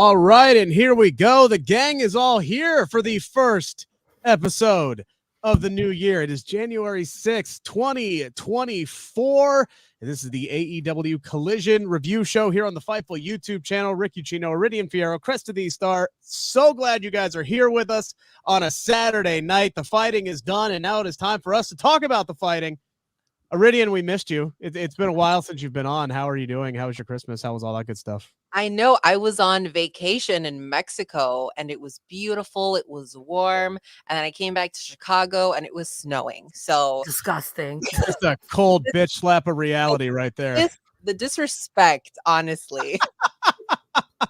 All right, and here we go. The gang is all here for the first episode of the new year. It is January 6th, 2024. And this is the AEW Collision review show here on the Fightful YouTube channel. Rick Ucchino, Iridian, Fierro, Cresta the Star. So glad you guys are here with us on a Saturday night. The fighting is done, and now it is time for us to talk about the fighting. Iridian, we missed you. It's been a while since you've been on. How are you doing? How was your Christmas? How was all that good stuff? I know. I was on vacation in Mexico and it was beautiful. It was warm. And then I came back to Chicago and it was snowing. So disgusting. Just a cold bitch slap of reality right there. The disrespect, honestly. But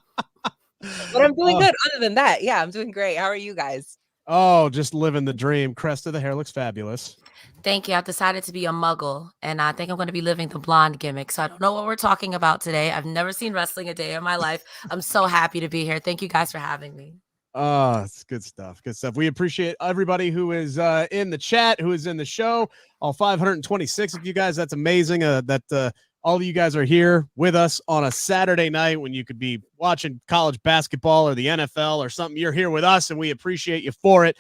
I'm doing good. Other than that, yeah, I'm doing great. How are you guys? Oh, just living the dream. Cresta, the hair looks fabulous. Thank you. I've decided to be a muggle, and I think I'm going to be living the blonde gimmick. So I don't know what we're talking about today. I've never seen wrestling a day in my life. I'm so happy to be here. Thank you guys for having me. Oh, it's good stuff. Good stuff. We appreciate everybody who is in the chat, who is in the show. All 526 of you guys. That's amazing. That all of you guys are here with us on a Saturday night when you could be watching college basketball or the NFL or something. You're here with us, and we appreciate you for it.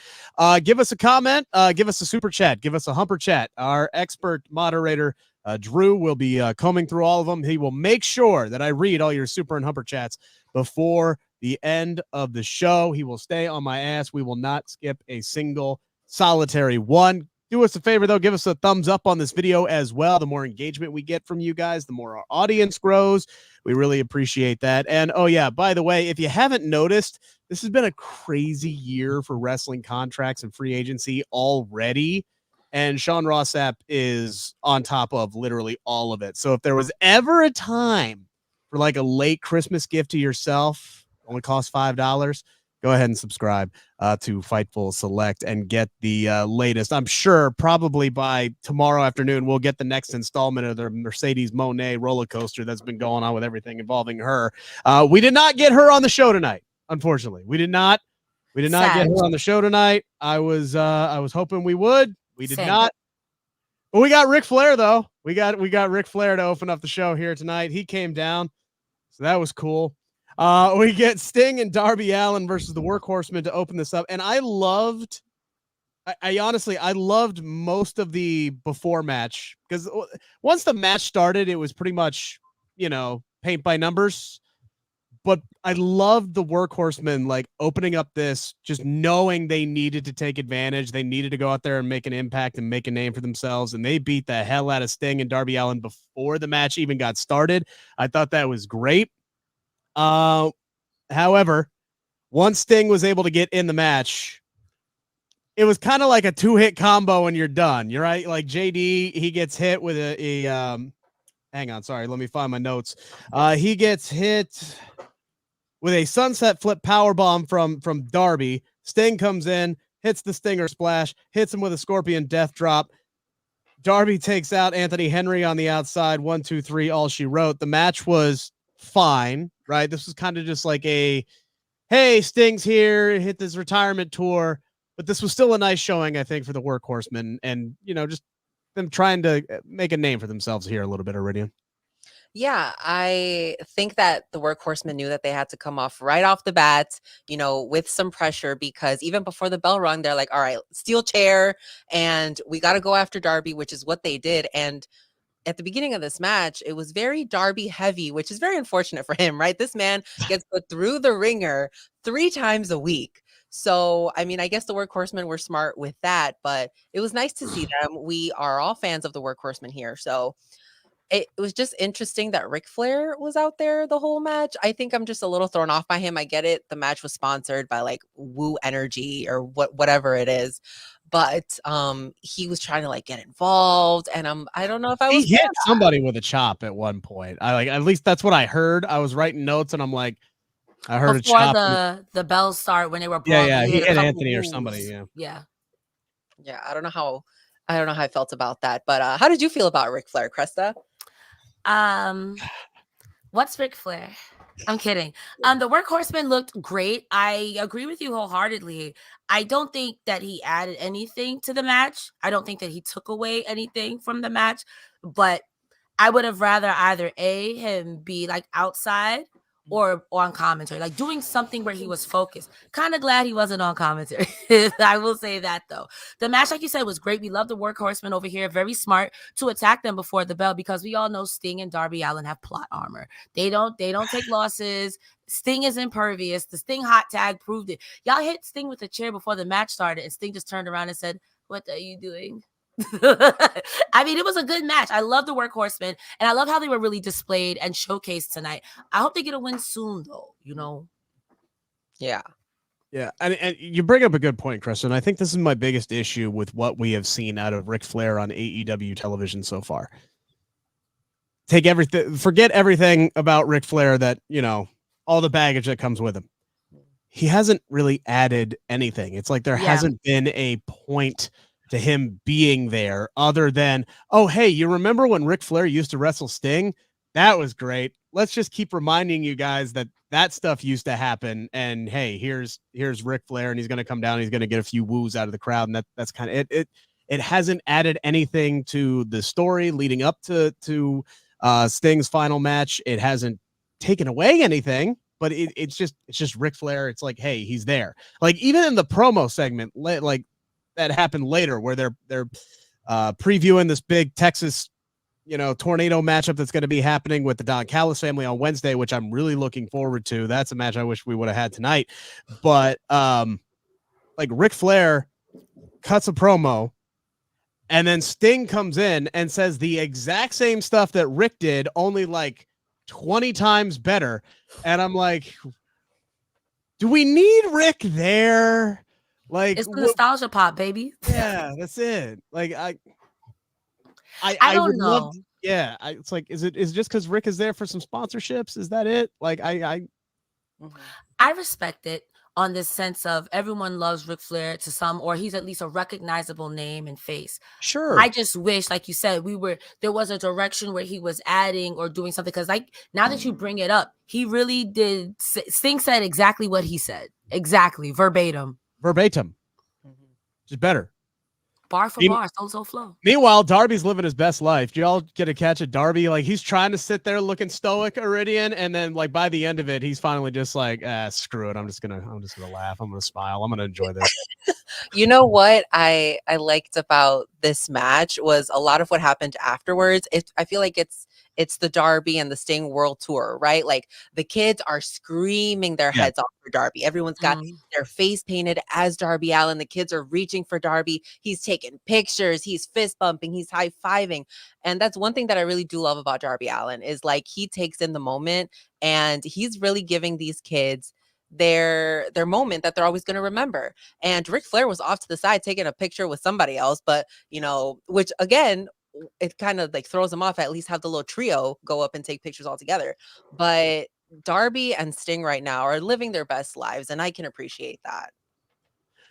Give us a comment. Give us a super chat. Give us a humper chat. Our expert moderator, Drew, will be combing through all of them. He will make sure that I read all your super and humper chats before the end of the show. He will stay on my ass. We will not skip a single solitary one. Do us a favor, though. Give us a thumbs up on this video as well. The more engagement we get from you guys, the more our audience grows. We really appreciate that. And, oh, yeah, by the way, if you haven't noticed, this has been a crazy year for wrestling contracts and free agency already. And Sean Rossap is on top of literally all of it. So if there was ever a time for like a late Christmas gift to yourself, only costs $5, go ahead and subscribe to Fightful Select and get the latest. I'm sure probably by tomorrow afternoon, we'll get the next installment of the Mercedes Monet roller coaster that's been going on with everything involving her. We did not get her on the show tonight, unfortunately. We did not get her on the show tonight. I was hoping we would. We did not. But we got Ric Flair, though. We got Ric Flair to open up the show here tonight. He came down, so that was cool. We get Sting and Darby Allin versus the Workhorsemen to open this up. And I honestly loved most of the before match because once the match started, it was pretty much, paint by numbers. But I loved the Workhorsemen like opening up this, just knowing they needed to take advantage. They needed to go out there and make an impact and make a name for themselves. And they beat the hell out of Sting and Darby Allin before the match even got started. I thought that was great. However, once Sting was able to get in the match, it was kind of like a 2-hit combo and you're done. You're right. Like JD, he gets hit with hang on. Sorry. Let me find my notes. He gets hit with a sunset flip powerbomb from Darby. Sting comes in, hits the Stinger splash, hits him with a scorpion death drop. Darby takes out Anthony Henry on the outside. 1, 2, 3, all she wrote. The match was fine, right? This was kind of just like hey, Sting's here, hit this retirement tour, but this was still a nice showing, I think, for the Workhorsemen, and just them trying to make a name for themselves here a little bit. Iridian. Yeah, I think that the Workhorsemen knew that they had to come off right off the bat, with some pressure, because even before the bell rung, they're like, all right, steel chair, and we got to go after Darby, which is what they did. And at the beginning of this match, it was very Darby heavy, which is very unfortunate for him, right? This man gets put through the ringer 3 times a week. So, I mean, I guess the Workhorsemen were smart with that, but it was nice to see them. We are all fans of the Workhorsemen here. So it was just interesting that Ric Flair was out there the whole match. I think I'm just a little thrown off by him. I get it. The match was sponsored by like Woo Energy or whatever it is. But he was trying to like get involved, and I don't know if I was. He hit somebody with a chop at one point. At least that's what I heard. I was writing notes, and I'm like, I heard before a chop. the bells start when they were yeah. He hit Anthony or somebody. Yeah. I don't know how I felt about that, but how did you feel about Ric Flair, Cresta? What's Ric Flair? I'm kidding. The Workhorsemen looked great. I agree with you wholeheartedly. I don't think that he added anything to the match. I don't think that he took away anything from the match, but I would have rather either him be like outside or on commentary, like doing something where he was focused. Kind of glad he wasn't on commentary. I will say that though. The match, like you said, was great. We love the Workhorsemen over here. Very smart to attack them before the bell, because we all know Sting and Darby Allin have plot armor. They don't take losses. Sting is impervious. The Sting hot tag proved it. Y'all hit Sting with a chair before the match started, and Sting just turned around and said, "What are you doing?" I mean, it was a good match. I love the Workhorsemen, and I love how they were really displayed and showcased tonight. I hope they get a win soon, though. Yeah. Yeah, and you bring up a good point, Cresta, and I think this is my biggest issue with what we have seen out of Ric Flair on AEW television so far. Forget everything about Ric Flair that, all the baggage that comes with him. He hasn't really added anything. It's like there hasn't been a point to him being there other than, oh, hey, you remember when Ric Flair used to wrestle Sting? That was great. Let's just keep reminding you guys that stuff used to happen. And hey, here's Ric Flair, and he's going to come down. He's going to get a few woos out of the crowd. And that's kind of it. It hasn't added anything to the story leading up to Sting's final match. It hasn't taken away anything, but it's just Ric Flair. It's like, hey, he's there. Like even in the promo segment, like that happened later where they're previewing this big Texas, tornado matchup that's going to be happening with the Don Callis family on Wednesday, which I'm really looking forward to. That's a match I wish we would have had tonight. But like Ric Flair cuts a promo, and then Sting comes in and says the exact same stuff that Rick did, only like 20 times better. And I'm like, do we need Rick there? Like, it's the nostalgia pop, baby. Yeah, that's it. Like I don't know. It's like, is it just because Rick is there for some sponsorships? Is that it? Like I respect it on this sense of everyone loves Ric Flair to some, or he's at least a recognizable name and face. Sure. I just wish, like you said, there was a direction where he was adding or doing something. Because like now that you bring it up, he really did. Sting said exactly what he said. Exactly. Verbatim. Just better. Bar for bar, so flow. Meanwhile, Darby's living his best life. Do y'all get a catch of Darby? Like he's trying to sit there looking stoic, Iridian, and then like by the end of it, he's finally just like, screw it. I'm just gonna laugh. I'm gonna smile. I'm gonna enjoy this. You know what I liked about this match was a lot of what happened afterwards. I feel like it's the Darby and the Sting World Tour, right? Like the kids are screaming their heads off for Darby. Everyone's got their face painted as Darby Allin. The kids are reaching for Darby. He's taking pictures. He's fist bumping. He's high fiving. And that's one thing that I really do love about Darby Allin is like he takes in the moment and he's really giving these kids their moment that they're always going to remember. And Ric Flair was off to the side taking a picture with somebody else, but which again, it kind of like throws them off. At least have the little trio go up and take pictures all together. But Darby and Sting right now are living their best lives, and I can appreciate that.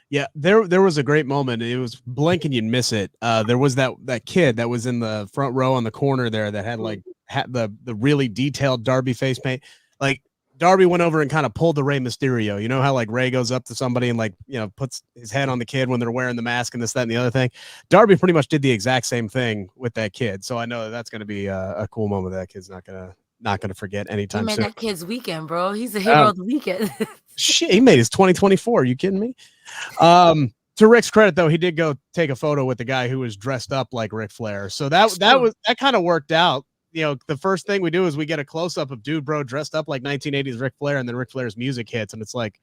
Yeah, there was a great moment. It was blink and you'd miss it. There was that kid that was in the front row on the corner there that had like the really detailed Darby face paint. Like Darby went over and kind of pulled the Rey Mysterio. You know how like Rey goes up to somebody and like, puts his head on the kid when they're wearing the mask and this, that, and the other thing. Darby pretty much did the exact same thing with that kid. So I know that's going to be a cool moment that kid's not going to forget anytime soon. That kid's weekend, bro. He's the hero of the weekend. Shit, he made his 2024. Are you kidding me? To Rick's credit, though, he did go take a photo with the guy who was dressed up like Ric Flair. So that kind of worked out. The first thing we do is we get a close-up of dude bro dressed up like 1980s Ric Flair, and then Ric Flair's music hits, and it's like,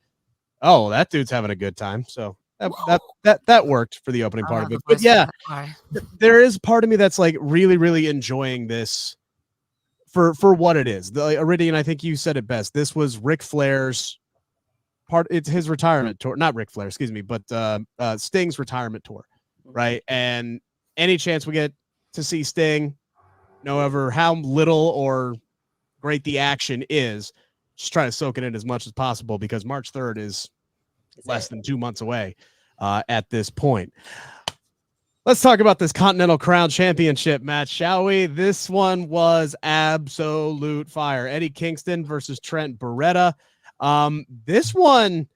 oh, that dude's having a good time. So that worked for the opening part of it. But yeah, there is part of me that's like really, really enjoying this for what it is. The Iridian, I think you said it best. This was Ric Flair's part. It's his retirement tour, not Ric Flair, excuse me, but Sting's retirement tour, right? And any chance we get to see Sting, however, how little or great the action is, just try to soak it in as much as possible because March 3rd is less than 2 months away at this point. Let's talk about this Continental Crown Championship match, shall we? This one was absolute fire. Eddie Kingston versus Trent Beretta. This one,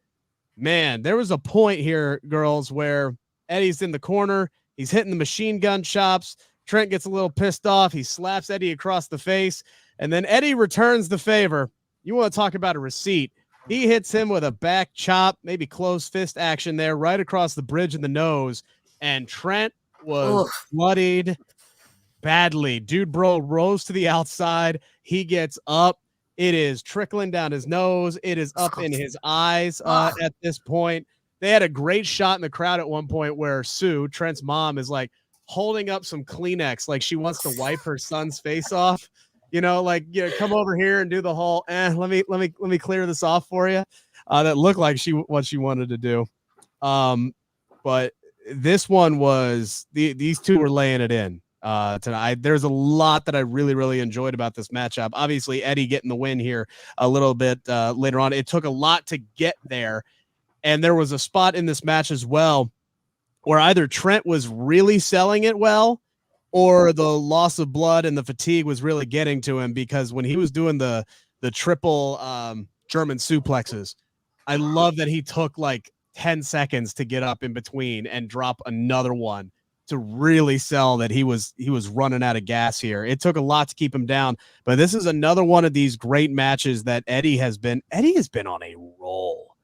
man, there was a point here, girls, where Eddie's in the corner. He's hitting the machine gun chops. Trent gets a little pissed off. He slaps Eddie across the face, and then Eddie returns the favor You want to talk about a receipt? He hits him with a back chop, maybe closed fist action there, right across the bridge in the nose. And Trent was bloodied badly. Dude, bro, rose to the outside. He gets up. It is trickling down his nose. It is up in his eyes at this point. They had a great shot in the crowd at one point where Sue, Trent's mom, is like holding up some Kleenex, like she wants to wipe her son's face off. You know, like, come over here and do the whole, let me clear this off for you. That looked like what she wanted to do. But this one was, these two were laying it in tonight. There's a lot that I really, really enjoyed about this matchup. Obviously, Eddie getting the win here a little bit later on. It took a lot to get there. And there was a spot in this match as well where either Trent was really selling it well, or the loss of blood and the fatigue was really getting to him, because when he was doing the triple German suplexes, I love that he took like 10 seconds to get up in between and drop another one to really sell that he was running out of gas here. It took a lot to keep him down, but this is another one of these great matches that Eddie has been on a roll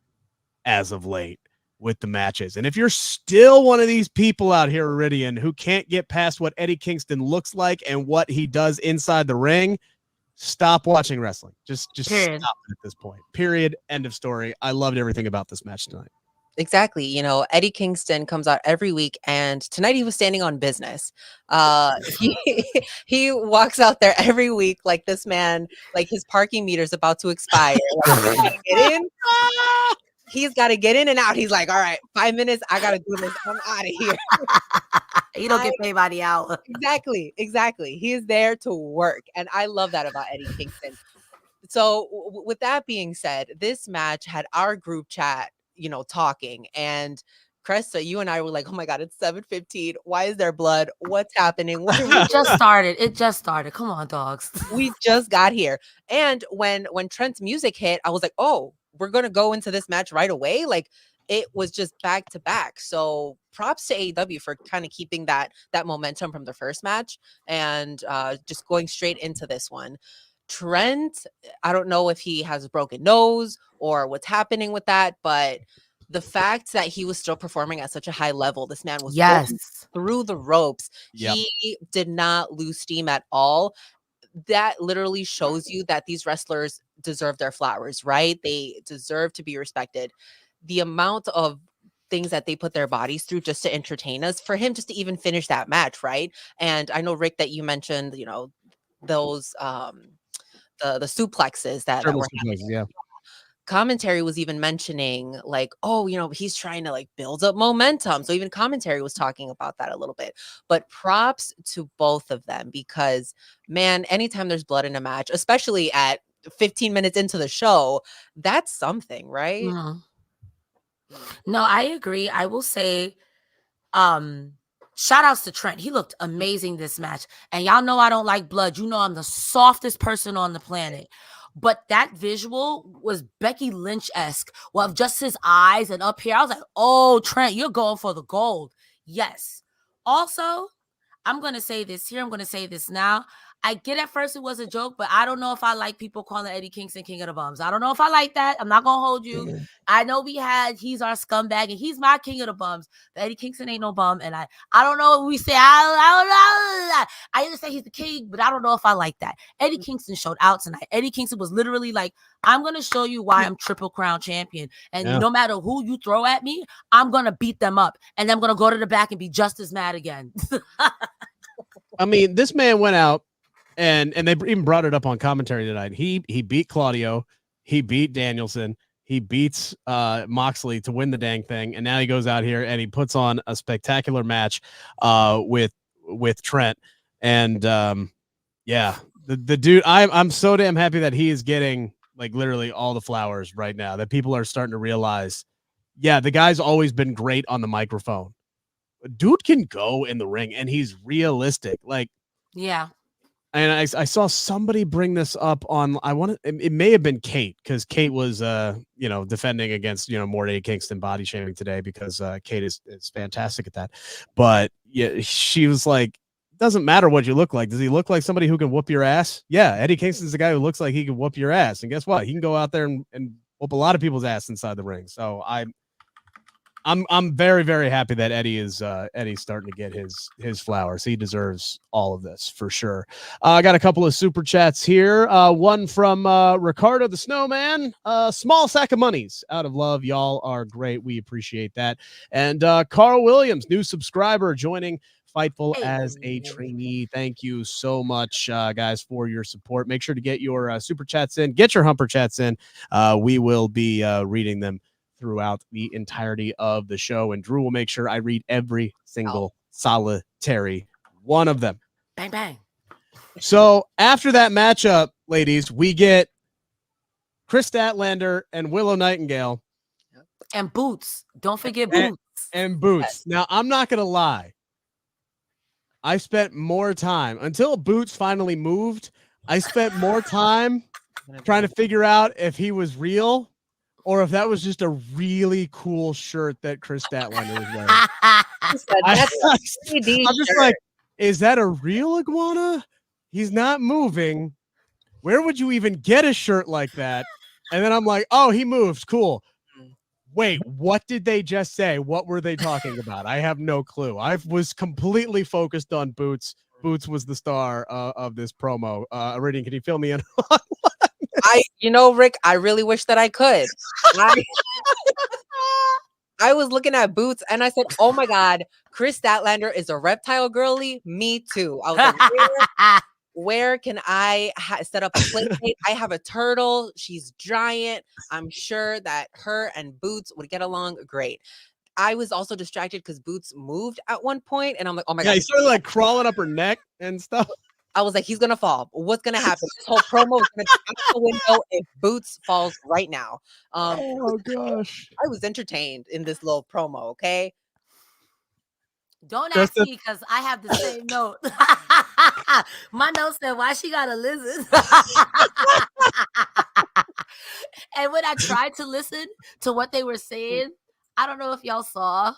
as of late with the matches. And if you're still one of these people out here, Iridian, who can't get past what Eddie Kingston looks like and what he does inside the ring, stop watching wrestling. Just stop at this point. Period. End of story. I loved everything about this match tonight. Exactly. You know, Eddie Kingston comes out every week, and tonight he was standing on business. He walks out there every week like this man, like his parking meter's about to expire. Like, get in. He's got to get in and out. He's like, all right, 5 minutes. I got to do this. I'm out of here. You don't get paid by the hour. Exactly. He is there to work. And I love that about Eddie Kingston. So with that being said, this match had our group chat, talking, and Cresta, you and I were like, oh my God, it's 7:15. Why is there blood? What's happening? It just started. Come on, dogs. We just got here. And when Trent's music hit, I was like, oh, we're going to go into this match right away. Like, it was just back to back. So props to AEW for kind of keeping that momentum from the first match and just going straight into this one. Trent, I don't know if he has a broken nose or what's happening with that, but the fact that he was still performing at such a high level, this man was going through the ropes. Yep. He did not lose steam at all. That literally shows you that these wrestlers deserve their flowers, right? They deserve to be respected. The amount of things that they put their bodies through just to entertain us, for him just to even finish that match, right? And I know, Rick, that you mentioned, those the suplexes that were happening. Yeah. Commentary was even mentioning like, oh, he's trying to like build up momentum. So even commentary was talking about that a little bit. But props to both of them, because man, anytime there's blood in a match, especially at 15 minutes into the show, that's something, right? Mm-hmm. No, I agree. I will say, shout outs to Trent. He looked amazing this match. And y'all know I don't like blood. I'm the softest person on the planet. But that visual was Becky Lynch-esque. Well, just his eyes and up here, I was like, oh, Trent, you're going for the gold. Yes. Also, I'm going to say this here. I'm going to say this now. I get at first it was a joke, but I don't know if I like people calling Eddie Kingston King of the Bums. I don't know if I like that. I'm not going to hold you. I know he's our scumbag, and he's my King of the Bums. But Eddie Kingston ain't no bum, and I don't know what we say. I understand he's the king, but I don't know if I like that. Eddie Kingston showed out tonight. Eddie Kingston was literally like, I'm going to show you why I'm Triple Crown champion. And no matter who you throw at me, I'm going to beat them up. And I'm going to go to the back and be just as mad again. I mean, this man went out, and they even brought it up on commentary tonight. He beat Claudio, he beat Danielson, he beats Moxley to win the dang thing, and now he goes out here and he puts on a spectacular match with Trent. And the dude, I'm so damn happy that he is getting like literally all the flowers right now, that people are starting to realize, the guy's always been great on the microphone. Dude can go in the ring, and he's realistic. Like, yeah. And I saw somebody bring this up on, it may have been Kate, because Kate was, defending against, more Eddie Kingston body shaming today, because Kate is fantastic at that. But yeah, she was like, doesn't matter what you look like. Does he look like somebody who can whoop your ass? Yeah, Eddie Kingston's the guy who looks like he can whoop your ass. And guess what? He can go out there and whoop a lot of people's ass inside the ring. So I'm very, very happy that Eddie's starting to get his flowers. He deserves all of this for sure. I got a couple of super chats here. One from Ricardo the Snowman. Small sack of monies out of love. Y'all are great. We appreciate that. And Carl Williams, new subscriber, joining Fightful as a trainee. Thank you so much, guys, for your support. Make sure to get your super chats in. Get your humper chats in. We will be reading them throughout the entirety of the show, and Drew will make sure I read every single solitary one of them. Bang, bang. So after that matchup, ladies, we get Chris Statlander and Willow Nightingale. And Boots. Don't forget Boots. And Boots. Now, I'm not going to lie. I spent more time, until Boots finally moved, I spent more time trying to figure out if he was real or if that was just a really cool shirt that Chris Statlander was wearing. I'm just like, is that a real iguana? He's not moving. Where would you even get a shirt like that? And then I'm like, oh, he moves. Cool. Wait, what did they just say? What were they talking about? I have no clue. I was completely focused on Boots. Boots was the star of this promo. Iridian, can you fill me in on Rick, I really wish that I could. I was looking at Boots and I said, oh my God, Chris Statlander is a reptile girly. Me too. I was like, where can I set up a play date? I have a turtle. She's giant. I'm sure that her and Boots would get along great. I was also distracted because Boots moved at one point, and I'm like, oh my God. Yeah, he started like crawling up her neck and stuff. I was like, he's going to fall. What's going to happen? This whole promo is going to be out the window if Boots falls right now. Oh, gosh. I was entertained in this little promo, okay? Don't ask me because I have the same note. My note said, why she got a lizard? And when I tried to listen to what they were saying, I don't know if y'all saw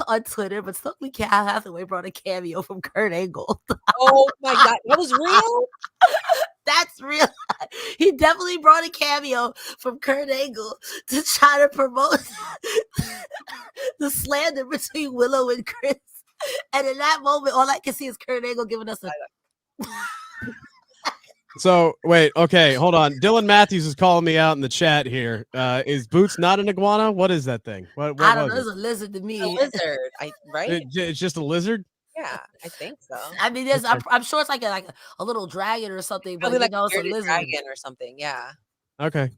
on Twitter, but Stokely Hathaway brought a cameo from Kurt Angle. Oh my God, that was real? That's real. He definitely brought a cameo from Kurt Angle to try to promote the slander between Willow and Chris. And in that moment, all I can see is Kurt Angle giving us a... So, wait, okay, hold on. Dylan Matthews is calling me out in the chat here. Is Boots not an iguana? What is that thing? What I don't know. It's a lizard to me. A lizard, right? It's just a lizard? Yeah, I think so. I mean, there's. I'm sure it's like a little dragon or something, but like it's a lizard dragon or something. Yeah. Okay.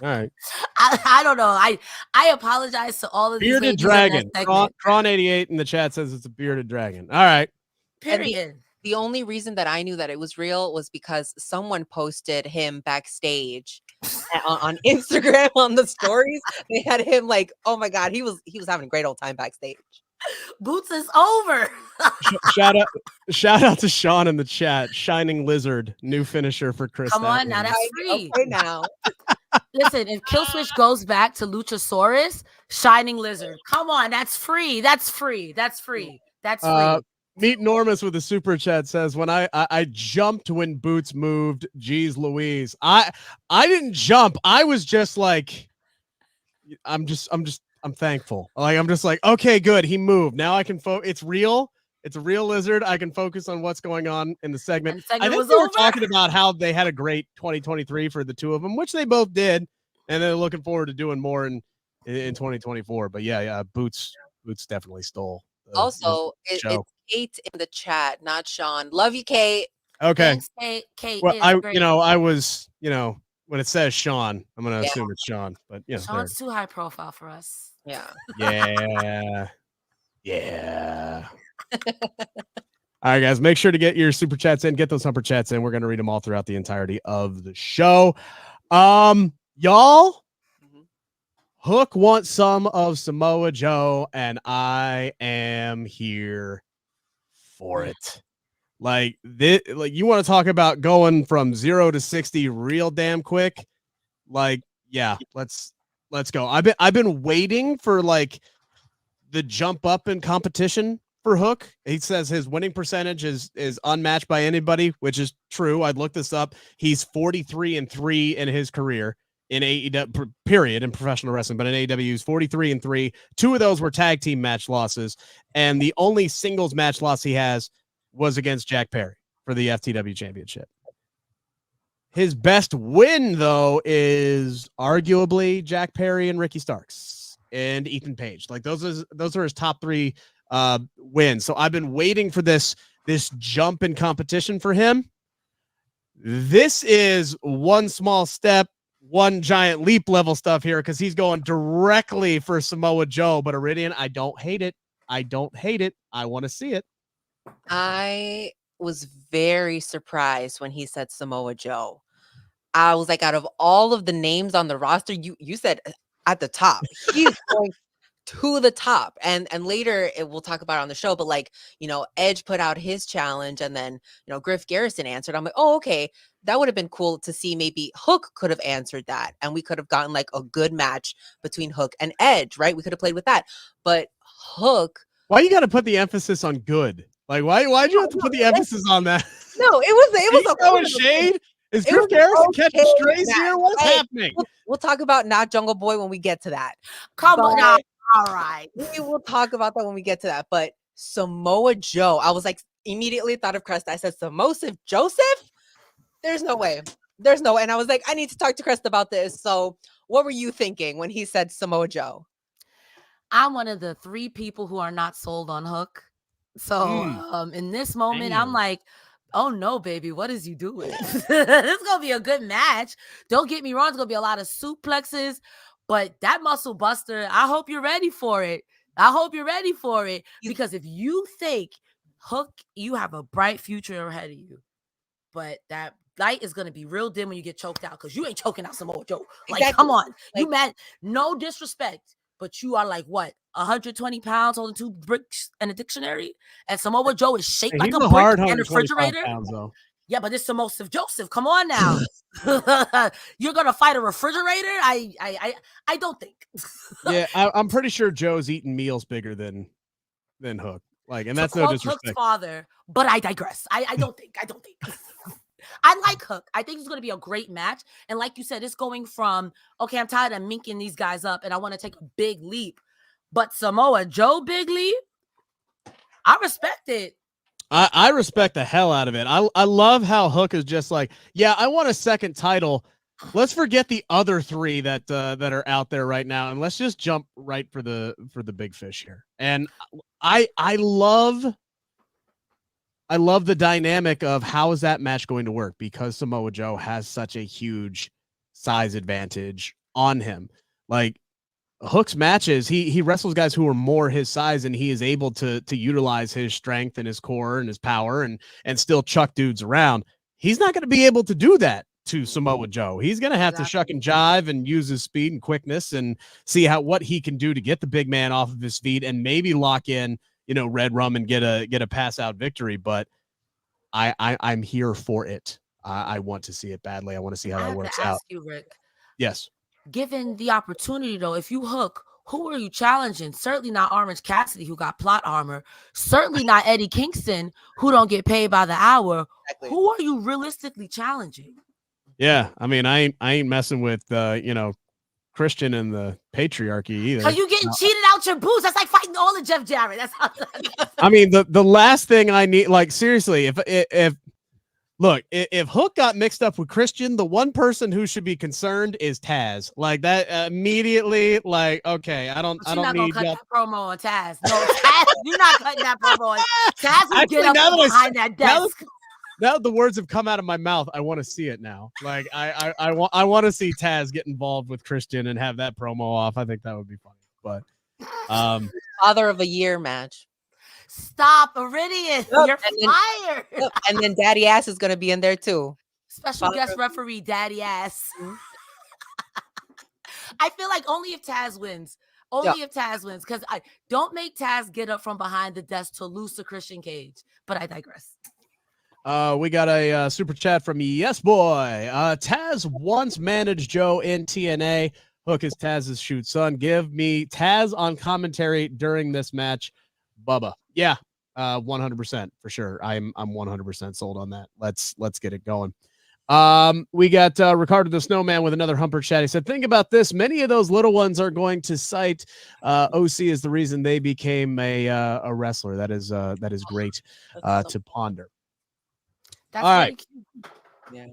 All right. I don't know. I apologize to all of these bearded dragon. Tron 88 in the chat says it's a bearded dragon. All right. Period. The only reason that I knew that it was real was because someone posted him backstage on Instagram on the stories. They had him like, oh my God, he was having a great old time backstage. Boots is over. Shout out to Sean in the chat. Shining Lizard, new finisher for Chris. Come on, now that's free. Okay, now. Listen, if Killswitch goes back to Luchasaurus, Shining Lizard. Come on, that's free. That's free. That's free. That's free. Meet Normus with a super chat says, when I jumped when Boots moved. Geez Louise. I didn't jump. I was just like, I'm thankful. Like, I'm just like, okay, good. He moved. Now I can it's real. It's a real lizard. I can focus on what's going on in the segment. I think we were talking about how they had a great 2023 for the two of them, which they both did. And they're looking forward to doing more in 2024. But yeah, Boots definitely stole. Also, it's Kate in the chat, not Sean. Love you, Kate. Okay. Thanks, Kate. Well, I was, when it says Sean, I'm going to assume it's Sean, but Sean's too high profile for us. Yeah. Yeah. All right, guys, make sure to get your super chats in. Get those super chats in. We're going to read them all throughout the entirety of the show. Y'all, Hook wants some of Samoa Joe, and I am here for it. Like this, like you want to talk about going from 0 to 60 real damn quick. Like, yeah, let's go. I've been waiting for like the jump up in competition for Hook. He says his winning percentage is unmatched by anybody, which is true. I'd look this up. He's 43-3 in his career in AEW, period, in professional wrestling, but in AEW, he's 43-3. 2 of those were tag team match losses, and the only singles match loss he has was against Jack Perry for the FTW championship. His best win, though, is arguably Jack Perry and Ricky Starks and Ethan Page. Like those are his top 3 wins. So I've been waiting for this jump in competition for him. This is one small step, one giant leap level stuff here, because he's going directly for Samoa Joe. But Iridian, I don't hate it. I want to see it. I was very surprised when he said Samoa Joe. I was like, out of all of the names on the roster, you said at the top. He's going to the top, and later we'll talk about it on the show. But like, Edge put out his challenge, and then Griff Garrison answered. I'm like, oh, okay, that would have been cool to see. Maybe Hook could have answered that, and we could have gotten like a good match between Hook and Edge, right? We could have played with that. But Hook, why you got to put the emphasis on good? Like, why'd you have to put the emphasis on that? No, it was a shade. Is Griff Garrison catching strays here? What's happening? We'll talk about not Jungle Boy when we get to that. Come on, all right. We will talk about that when we get to that. But Samoa Joe, I was like, immediately thought of Cresta. I said, Samoa Joseph? There's no way. And I was like, I need to talk to Cresta about this. So what were you thinking when he said Samoa Joe? I'm one of the 3 people who are not sold on Hook. So in this moment, I'm like, oh no, baby, what is you doing? This is gonna be a good match. Don't get me wrong, it's gonna be a lot of suplexes, but that muscle buster, I hope you're ready for it. Because if you think Hook, you have a bright future ahead of you, but that light is gonna be real dim when you get choked out, because you ain't choking out Samoa Joe. Like, exactly. Come on, you mad? No disrespect, but you are like what? 120 pounds holding 2 bricks and a dictionary, and Samoa Joe is shaped like a brick and a refrigerator. Pounds, yeah, but it's Samoa Joseph. Come on now. You're gonna fight a refrigerator? I don't think. Yeah, I'm pretty sure Joe's eating meals bigger than Hook. Like, and that's no disrespect. Hook's father, but I digress. I don't think. I like Hook. I think it's going to be a great match. And like you said, it's going from, okay, I'm tired of minking these guys up and I want to take a big leap. But Samoa Joe, big leap, I respect it. I respect the hell out of it. I love how Hook is just like, yeah, I want a second title. Let's forget the other 3 that are out there right now, and let's just jump right for the big fish here. And I love the dynamic of how is that match going to work, because Samoa Joe has such a huge size advantage on him. Like, Hook's matches, he wrestles guys who are more his size, and he is able to utilize his strength and his core and his power and still chuck dudes around. He's not going to be able to do that to Samoa Joe. He's going to have to shuck and jive and use his speed and quickness and see what he can do to get the big man off of his feet and maybe lock in, Red Rum and get a pass out victory. But I'm here for it. I want to see it badly. I want to see how that works out. You, Rick. Yes. Given the opportunity, though, if you Hook, who are you challenging? Certainly not Orange Cassidy, who got plot armor. Certainly not Eddie Kingston, who don't get paid by the hour. Exactly. Who are you realistically challenging? Yeah, I mean, I ain't messing with Christian and the patriarchy either. Are you getting cheated out your boots? That's like fighting all of Jeff Jarrett. That's how. I mean, the last thing I need, like, seriously, if Hook got mixed up with Christian, the one person who should be concerned is Taz. Like, that immediately, like, okay, I don't need cut that promo on Taz. No, Taz, you're not cutting that promo on Taz. Will get up behind that desk. Now the words have come out of my mouth, I want to see it now. Like, I want to see Taz get involved with Christian and have that promo off. I think that would be funny. But Father of a Year match. Stop, Iridian. You're fired. And then Daddy Ass is going to be in there too. Special guest referee, Daddy Ass. I feel like only if Taz wins. If Taz wins. Because I don't make Taz get up from behind the desk to lose to Christian Cage. But I digress. We got a super chat from Yes Boy. Taz once managed Joe in TNA. Hook is Taz's shoot son. Give me Taz on commentary during this match. Bubba. Yeah, 100% for sure. I'm 100% sold on that. Let's get it going. We got Ricardo the Snowman with another Humper chat. He said, think about this. Many of those little ones are going to cite OC as the reason they became a wrestler. That is great to ponder. That's all right. Cute. Yeah.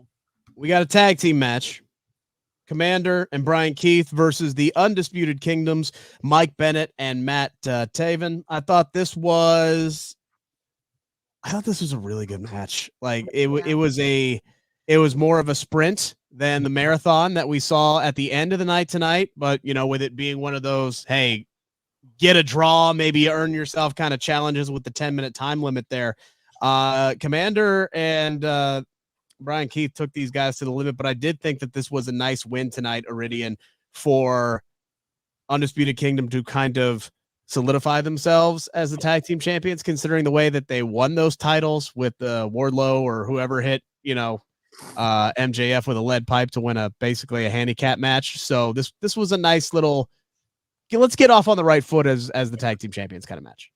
We got a tag team match. Commander and Brian Keith versus the Undisputed Kingdoms, Mike Bennett and Matt Taven. I thought this was a really good match. Like it was more of a sprint than the marathon that we saw at the end of the night tonight. But, with it being one of those, hey, get a draw, maybe earn yourself kind of challenges with the 10-minute time limit there. Commander and Brian Keith took these guys to the limit, but I did think that this was a nice win tonight, Iridian, for Undisputed Kingdom to kind of solidify themselves as the tag team champions, considering the way that they won those titles with Wardlow or whoever hit, MJF with a lead pipe to win basically a handicap match. So this was a nice little, let's get off on the right foot as the tag team champions kind of match.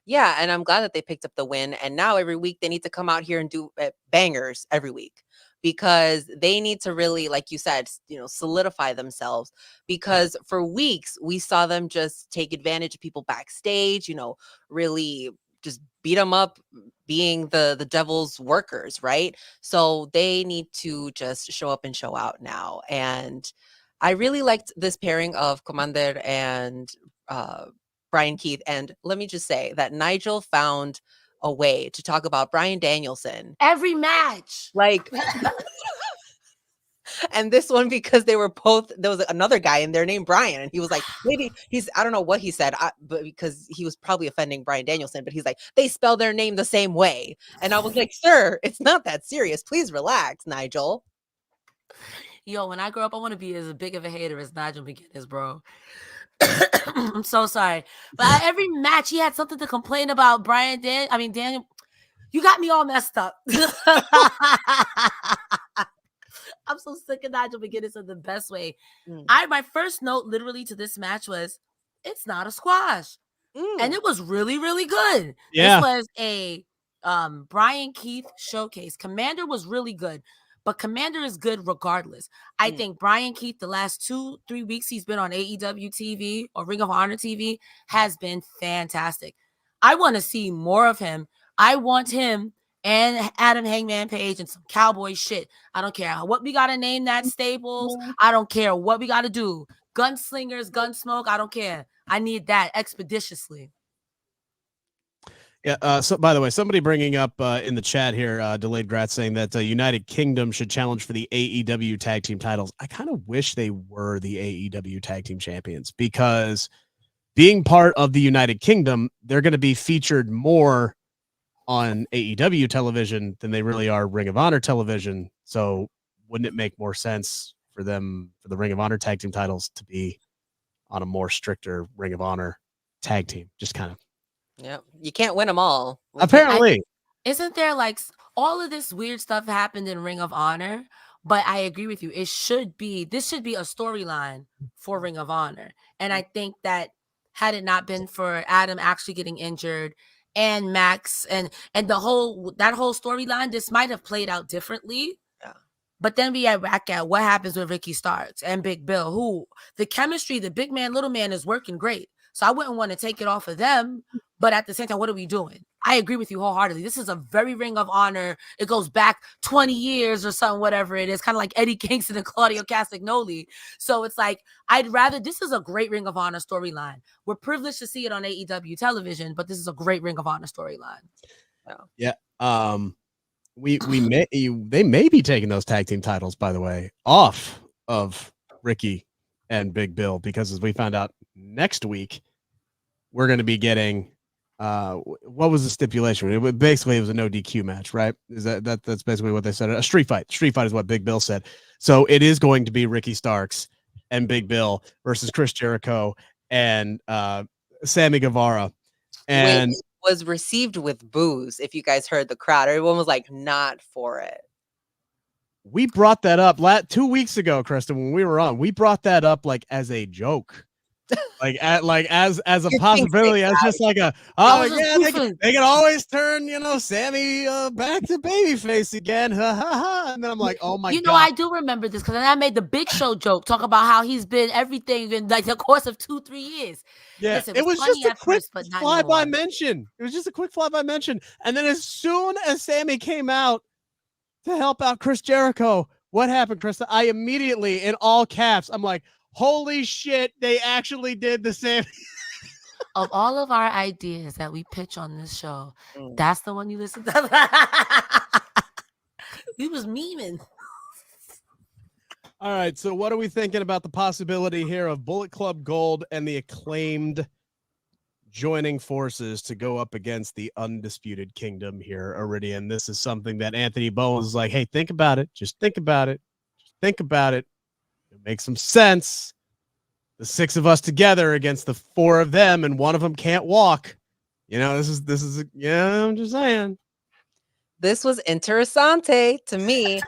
Yeah, and I'm glad that they picked up the win. And now every week they need to come out here and do bangers every week, because they need to really, like you said, solidify themselves. Because for weeks we saw them just take advantage of people backstage, really just beat them up, being the devil's workers, right? So they need to just show up and show out now. And I really liked this pairing of Commander and Brian Keith. And let me just say that Nigel found a way to talk about Bryan Danielson every match. Like, and this one, because they were both, there was another guy in there named Brian, and he was like, maybe I don't know what he said, but because he was probably offending Bryan Danielson, but he's like, they spell their name the same way. And I was like, sir, it's not that serious. Please relax, Nigel. Yo, when I grow up, I want to be as big of a hater as Nigel McGuinness, bro. I'm so sorry, but every match he had something to complain about. Daniel, you got me all messed up. I'm so sick of Nigel McGuinness in the best way. My first note literally to this match was, it's not a squash, and it was really, really good. Yeah, this was a Brian Keith showcase. Commander was really good. But Commander is good regardless. I think Brian Keith, the last 2-3 weeks he's been on AEW TV or Ring of Honor TV, has been fantastic. I want to see more of him. I want him and Adam Hangman Page and some cowboy shit. I don't care what we got to name that, Staples. I don't care what we got to do. Gunslingers, Gunsmoke, I don't care. I need that expeditiously. Yeah. So, by the way, somebody bringing up in the chat here, Delayed Grat, saying that United Kingdom should challenge for the AEW tag team titles. I kind of wish they were the AEW tag team champions, because being part of the United Kingdom, they're going to be featured more on AEW television than they really are Ring of Honor television. So wouldn't it make more sense for the Ring of Honor tag team titles to be on a more stricter Ring of Honor tag team? Just kind of. Yeah, you can't win them all. Apparently. Isn't there like all of this weird stuff happened in Ring of Honor? But I agree with you. This should be a storyline for Ring of Honor. And I think that had it not been for Adam actually getting injured and Max and that whole storyline, this might have played out differently. Yeah. But then we get back at what happens with Ricky Starks and Big Bill, who the chemistry, the big man, little man is working great. So I wouldn't want to take it off of them. But at the same time, what are we doing? I agree with you wholeheartedly. This is a very Ring of Honor. It goes back 20 years or something, whatever it is, kind of like Eddie Kingston and Claudio Castagnoli. So it's like, this is a great Ring of Honor storyline. We're privileged to see it on AEW television, but this is a great Ring of Honor storyline. Yeah. They may be taking those tag team titles, by the way, off of Ricky and Big Bill, because as we found out next week, we're going to be getting what was the stipulation? It was a no DQ match, right? Is that's basically what they said? A street fight. Street fight is what Big Bill said. So it is going to be Ricky Starks and Big Bill versus Chris Jericho and Sammy Guevara. And which was received with boos. If you guys heard the crowd, everyone was like not for it. We brought that up 2 weeks ago, Cresta, when we were on. We brought that up like as a joke. as a You're possibility, jinxing as just like a was just yeah, goofing. they can always turn Sammy back to babyface again, ha ha ha. And then I'm like, oh my You know, god, I do remember this because I made the Big Show joke, talk about how he's been everything in like the course of 2-3 years. yeah, Listen, it was funny just a at quick first, but not anymore. flyby mention. It was just a quick flyby mention, and then as soon as Sammy came out to help out Chris Jericho, what happened, Krista? I immediately, in all caps, I'm like, holy shit, they actually did the same. Of all of our ideas that we pitch on this show, Mm. that's the one you listen to. We was memeing. All right, so what are we thinking about the possibility here of Bullet Club Gold and the Acclaimed joining forces to go up against the Undisputed Kingdom here, Iridian? This is something that Anthony Bowens is like, hey, think about it. Just think about it. Just think about it. It makes some sense. The 6 of us together against the 4 of them, and one of them can't walk. This is yeah, I'm just saying. This was interessante to me.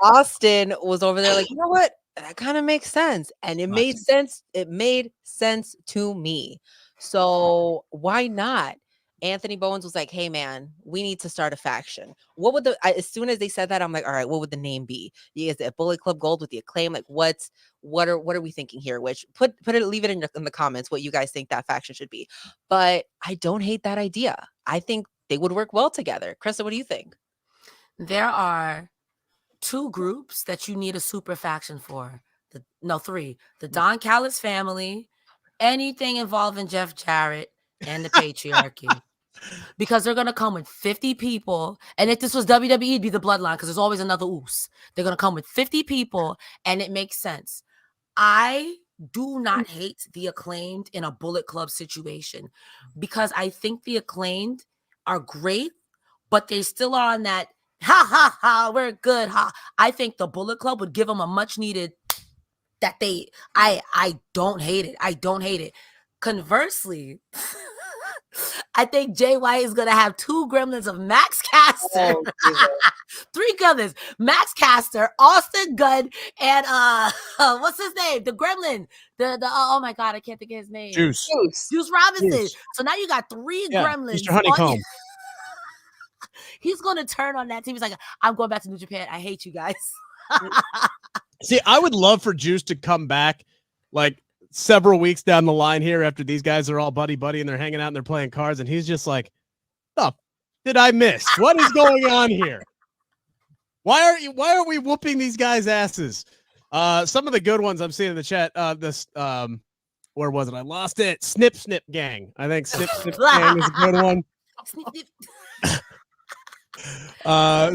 Austin was over there like, you know what? That kind of makes sense. And it made sense. It made sense to me. So why not? Anthony Bowens was like, hey man, we need to start a faction. What would as soon as they said that, I'm like, all right, what would the name be? Is it Bullet Club Gold with the Acclaim? Like what are we thinking here? Which leave it in the comments what you guys think that faction should be. But I don't hate that idea. I think they would work well together. Cresta, what do you think? There are 2 groups that you need a super faction for. 3. The Don Callis family, anything involving Jeff Jarrett, and the patriarchy. Because they're going to come with 50 people. And if this was WWE, it'd be the Bloodline because there's always another oos. They're going to come with 50 people, and it makes sense. I do not hate the Acclaimed in a Bullet Club situation because I think the Acclaimed are great, but they still are on that ha ha ha, we're good ha. I think the Bullet Club would give them a much needed I don't hate it. I don't hate it. Conversely, I think Jay White is going to have 2 gremlins of Max Caster. 3 gremlins. Max Caster, Austin Gunn, and what's his name? The gremlin. Oh my God, I can't think of his name. Juice Robinson. Juice. So now you got 3 gremlins. Mr. Honeycomb. He's going to turn on that team. He's like, I'm going back to New Japan. I hate you guys. See, I would love for Juice to come back like several weeks down the line here after these guys are all buddy and they're hanging out and they're playing cards, and he's just like, "Oh, did I miss? What is going on here? Why aren't we whooping these guys' asses?" Some of the good ones I'm seeing in the chat. Where was it? I lost it. Snip Gang. I think Snip Gang is a good one.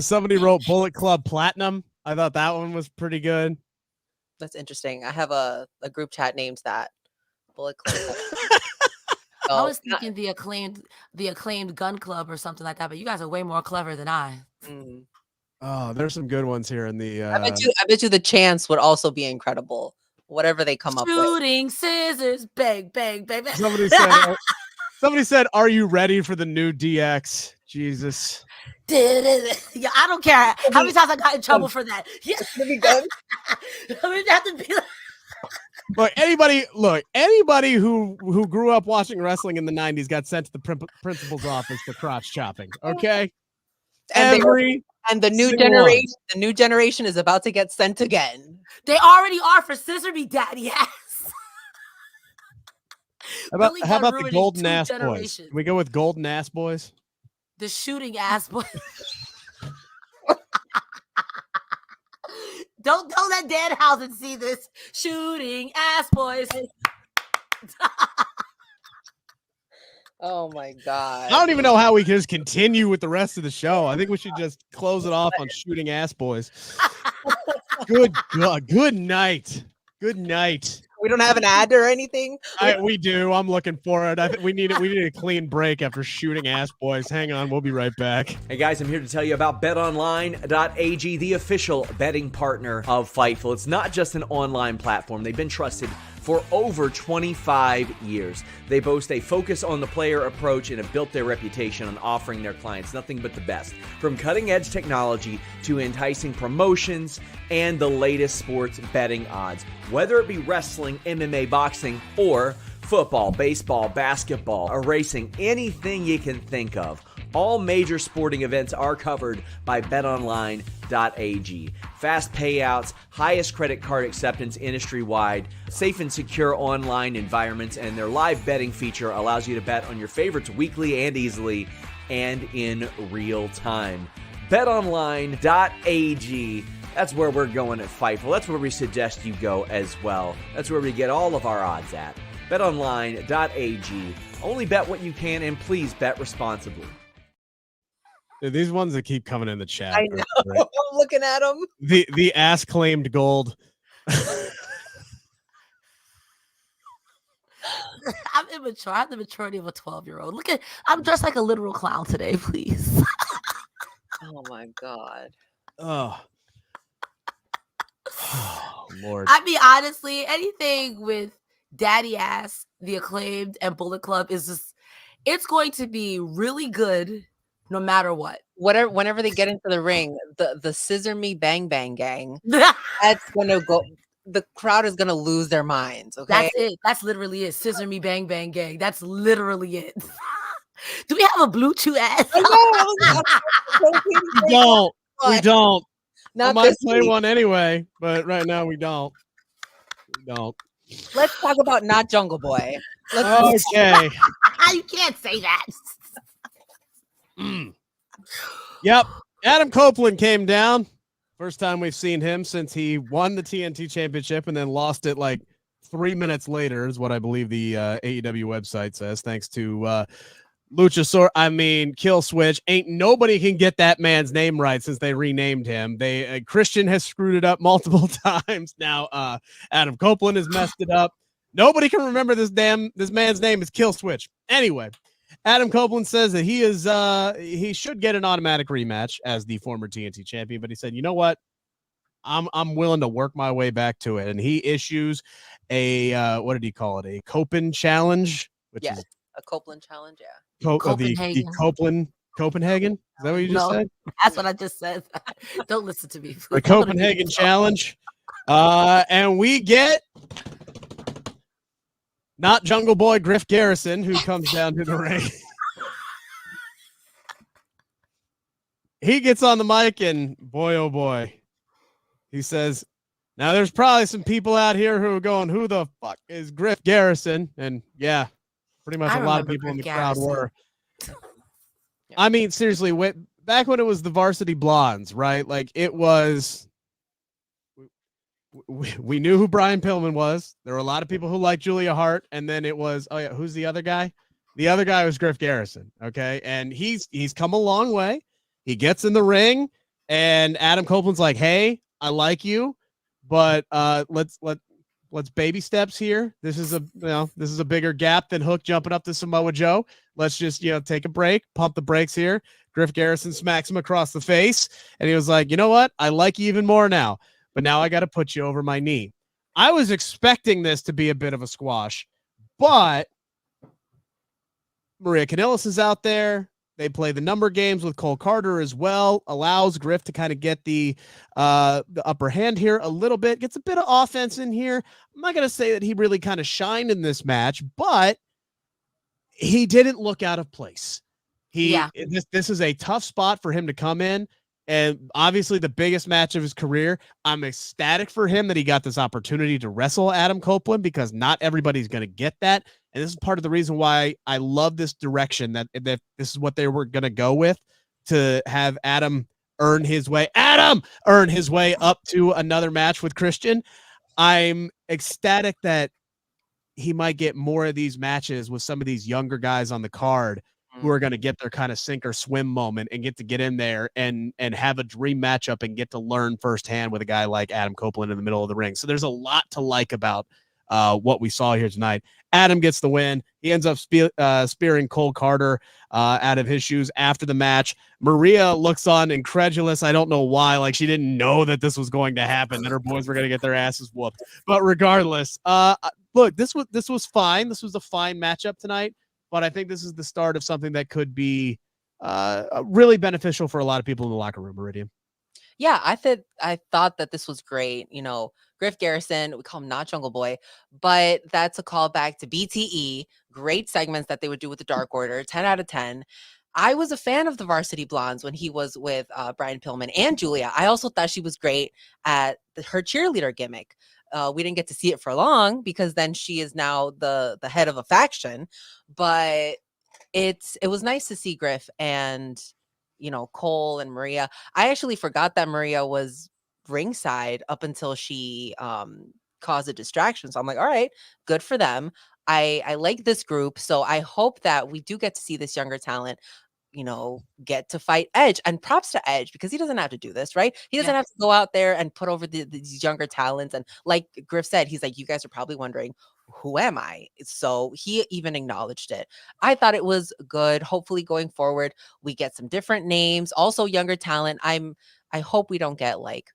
Somebody wrote Bullet Club Platinum. I thought that one was pretty good. That's interesting. I have a group chat named that Bullet Club. I was thinking the acclaimed gun club or something like that, but you guys are way more clever than I. Mm. Oh, there's some good ones here in the. I bet you the chance would also be incredible. Whatever they come up with. Shooting scissors, bang, bang, bang, bang. Somebody said, "Are you ready for the new DX?" Jesus. Yeah, I don't care how many times I got in trouble for that. Yeah. It's gonna be good. I mean, have to be Look, anybody who grew up watching wrestling in the 90s got sent to the principal's office for crotch chopping. Okay. And the new generation is about to get sent again. They already are for Scissor Me Daddy ass. How about the Golden Ass Boys? Can we go with Golden Ass Boys? The shooting ass boys. Don't let Danhausen see this. Shooting ass boys. Oh my God. I don't even know how we can just continue with the rest of the show. I think we should just close it off on shooting ass boys. Good God. Good night. Good night. We don't have an ad or anything. We do. I'm looking for it. I think we need a clean break after shooting ass boys. Hang on. We'll be right back. Hey guys, I'm here to tell you about betonline.ag, the official betting partner of Fightful. It's not just an online platform. They've been trusted for over 25 years. They boast a focus on the player approach and have built their reputation on offering their clients nothing but the best, from cutting-edge technology to enticing promotions and the latest sports betting odds. Whether it be wrestling, MMA, boxing, or football, baseball, basketball, or racing, anything you can think of, all major sporting events are covered by betonline.ag. Fast payouts, highest credit card acceptance industry-wide, safe and secure online environments, and their live betting feature allows you to bet on your favorites weekly and easily and in real time. betonline.ag. That's where we're going at Fightful. That's where we suggest you go as well. That's where we get all of our odds at. betonline.ag. Only bet what you can, and please bet responsibly. Dude, these ones that keep coming in the chat. I know. Right? I'm looking at them. The ass claimed gold. I'm immature. I have the maturity of a 12-year-old. I'm dressed like a literal clown today, please. Oh my God. Oh, Lord. I mean, honestly, anything with Daddy Ass, The Acclaimed, and Bullet Club it's going to be really good no matter what. Whenever they get into the ring, the Scissor Me Bang Bang Gang, that's gonna go. The crowd is gonna lose their minds. Okay, that's it. That's literally it. Scissor Me Bang Bang Gang. That's literally it. Do we have a Bluetooth ass? We don't. Not I might play week. one anyway, but right now we don't. Let's talk about not Jungle Boy. Okay. You can't say that. Yep. Adam Copeland came down. First time we've seen him since he won the TNT championship and then lost it like 3 minutes later, is what I believe the AEW website says, thanks to Kill Switch. Ain't nobody can get that man's name right since they renamed him. Christian has screwed it up multiple times. Now Adam Copeland has messed it up. Nobody can remember this man's name is Kill Switch. Anyway, Adam Copeland says that he should get an automatic rematch as the former TNT champion, but he said, you know what? I'm willing to work my way back to it. And he issues a what did he call it? A Copeland challenge, which is a Copeland challenge, yeah. Copenhagen. Is that what you just said? That's what I just said. Don't listen to me. The Copenhagen challenge. And we get not Jungle Boy Griff Garrison, who comes down to the ring. He gets on the mic and boy, oh boy, he says, now there's probably some people out here who are going, who the fuck is Griff Garrison? And yeah, pretty much a lot of people in the crowd were. I mean, seriously, back when it was the Varsity Blondes, right? Like it was, we knew who Brian Pillman was. There were a lot of people who liked Julia Hart. And then it was, oh yeah, who's the other guy? The other guy was Griff Garrison. Okay. And he's come a long way. He gets in the ring and Adam Copeland's like, hey, I like you, but let's baby steps here. This is a bigger gap than Hook jumping up to Samoa Joe. Let's just, take a break, pump the brakes here. Griff Garrison smacks him across the face. And he was like, you know what? I like you even more now, but now I got to put you over my knee. I was expecting this to be a bit of a squash, but Maria Kanellis is out there. They play the number games with Cole Carter as well, allows Griff to kind of get the upper hand here a little bit, gets a bit of offense in here. I'm not going to say that he really kind of shined in this match, but he didn't look out of place. This is a tough spot for him to come in, and obviously the biggest match of his career. I'm ecstatic for him that he got this opportunity to wrestle Adam Copeland, because not everybody's going to get that. And this is part of the reason why I love this direction, that this is what they were going to go with, to have Adam earn his way up to another match with Christian. I'm ecstatic that he might get more of these matches with some of these younger guys on the card who are going to get their kind of sink or swim moment and get in there and have a dream matchup and get to learn firsthand with a guy like Adam Copeland in the middle of the ring. So there's a lot to like about what we saw here tonight. Adam gets the win. He ends up spearing Cole Carter out of his shoes after the match. Maria looks on incredulous. I don't know why. Like, she didn't know that this was going to happen, that her boys were going to get their asses whooped. But regardless, look, this was fine. This was a fine matchup tonight. But I think this is the start of something that could be really beneficial for a lot of people in the locker room, Iridian. Yeah, I thought that this was great. You know, Griff Garrison, we call him not Jungle Boy, but that's a callback to BTE. Great segments that they would do with the Dark Order, 10 out of 10. I was a fan of the Varsity Blondes when he was with Brian Pillman and Julia. I also thought she was great at her cheerleader gimmick. We didn't get to see it for long because then she is now the head of a faction. But it was nice to see Griff and, you know, Cole and Maria. I actually forgot that Maria was ringside up until she caused a distraction. So I'm like, all right, good for them. I like this group. So I hope that we do get to see this younger talent, you know, get to fight Edge. And props to Edge, because he doesn't have to do this, right? He doesn't have to go out there and put over these younger talents. And like Griff said, he's like, you guys are probably wondering, who am I? So he even acknowledged it. I thought it was good. Hopefully going forward, we get some different names, also younger talent. I hope we don't get like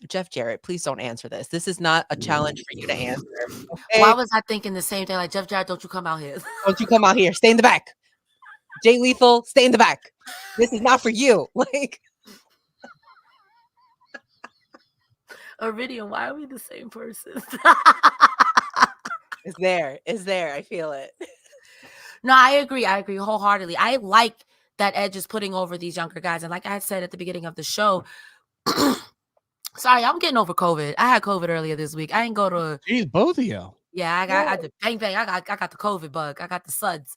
Jeff Jarrett. Please don't answer this. This is not a challenge for you to answer. Okay? Why was I thinking the same thing? Like, Jeff Jarrett, don't you come out here. Don't you come out here. Stay in the back. Jay Lethal, stay in the back. This is not for you. Like, Iridian, why are we the same person? It's there. I feel it. No, I agree wholeheartedly. I like that Edge is putting over these younger guys. And like I said at the beginning of the show, sorry, I'm getting over COVID. I had COVID earlier this week. I didn't go to. Jeez, both of you. Yeah, I did bang. I got the COVID bug. I got the suds.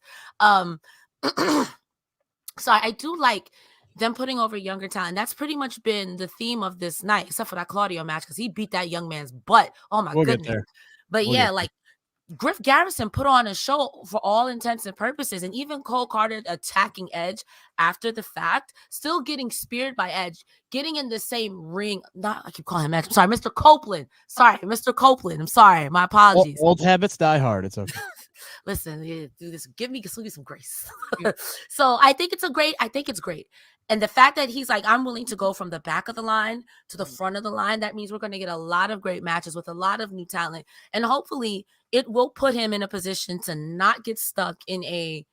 So I do like them putting over younger talent. That's pretty much been the theme of this night, except for that Claudio match, because he beat that young man's butt. Oh my goodness. But yeah, like Griff Garrison put on a show for all intents and purposes. And even Cole Carter attacking Edge after the fact, still getting speared by Edge, getting in the same ring. I keep calling him Edge. I'm sorry, Mr. Copeland. Sorry, Mr. Copeland. I'm sorry. My apologies. Old habits die hard. It's okay. Listen, do this. Give me some grace. So I think it's great. And the fact that he's like, I'm willing to go from the back of the line to the front of the line, that means we're going to get a lot of great matches with a lot of new talent. And hopefully it will put him in a position to not get stuck in a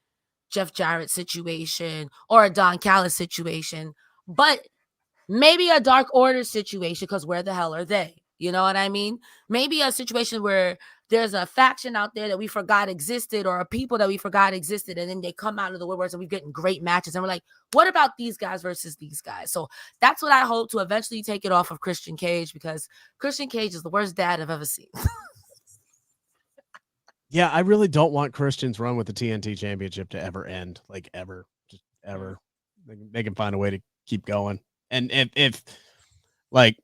Jeff Jarrett situation or a Don Callis situation, but maybe a Dark Order situation, because where the hell are they? You know what I mean? Maybe a situation where there's a faction out there that we forgot existed, or a people that we forgot existed, and then they come out of the woodworks and we're getting great matches. And we're like, what about these guys versus these guys? So that's what I hope to eventually take it off of Christian Cage, because Christian Cage is the worst dad I've ever seen. Yeah, I really don't want Christian's run with the TNT Championship to ever end, like ever, just ever. They can find a way to keep going. And if like,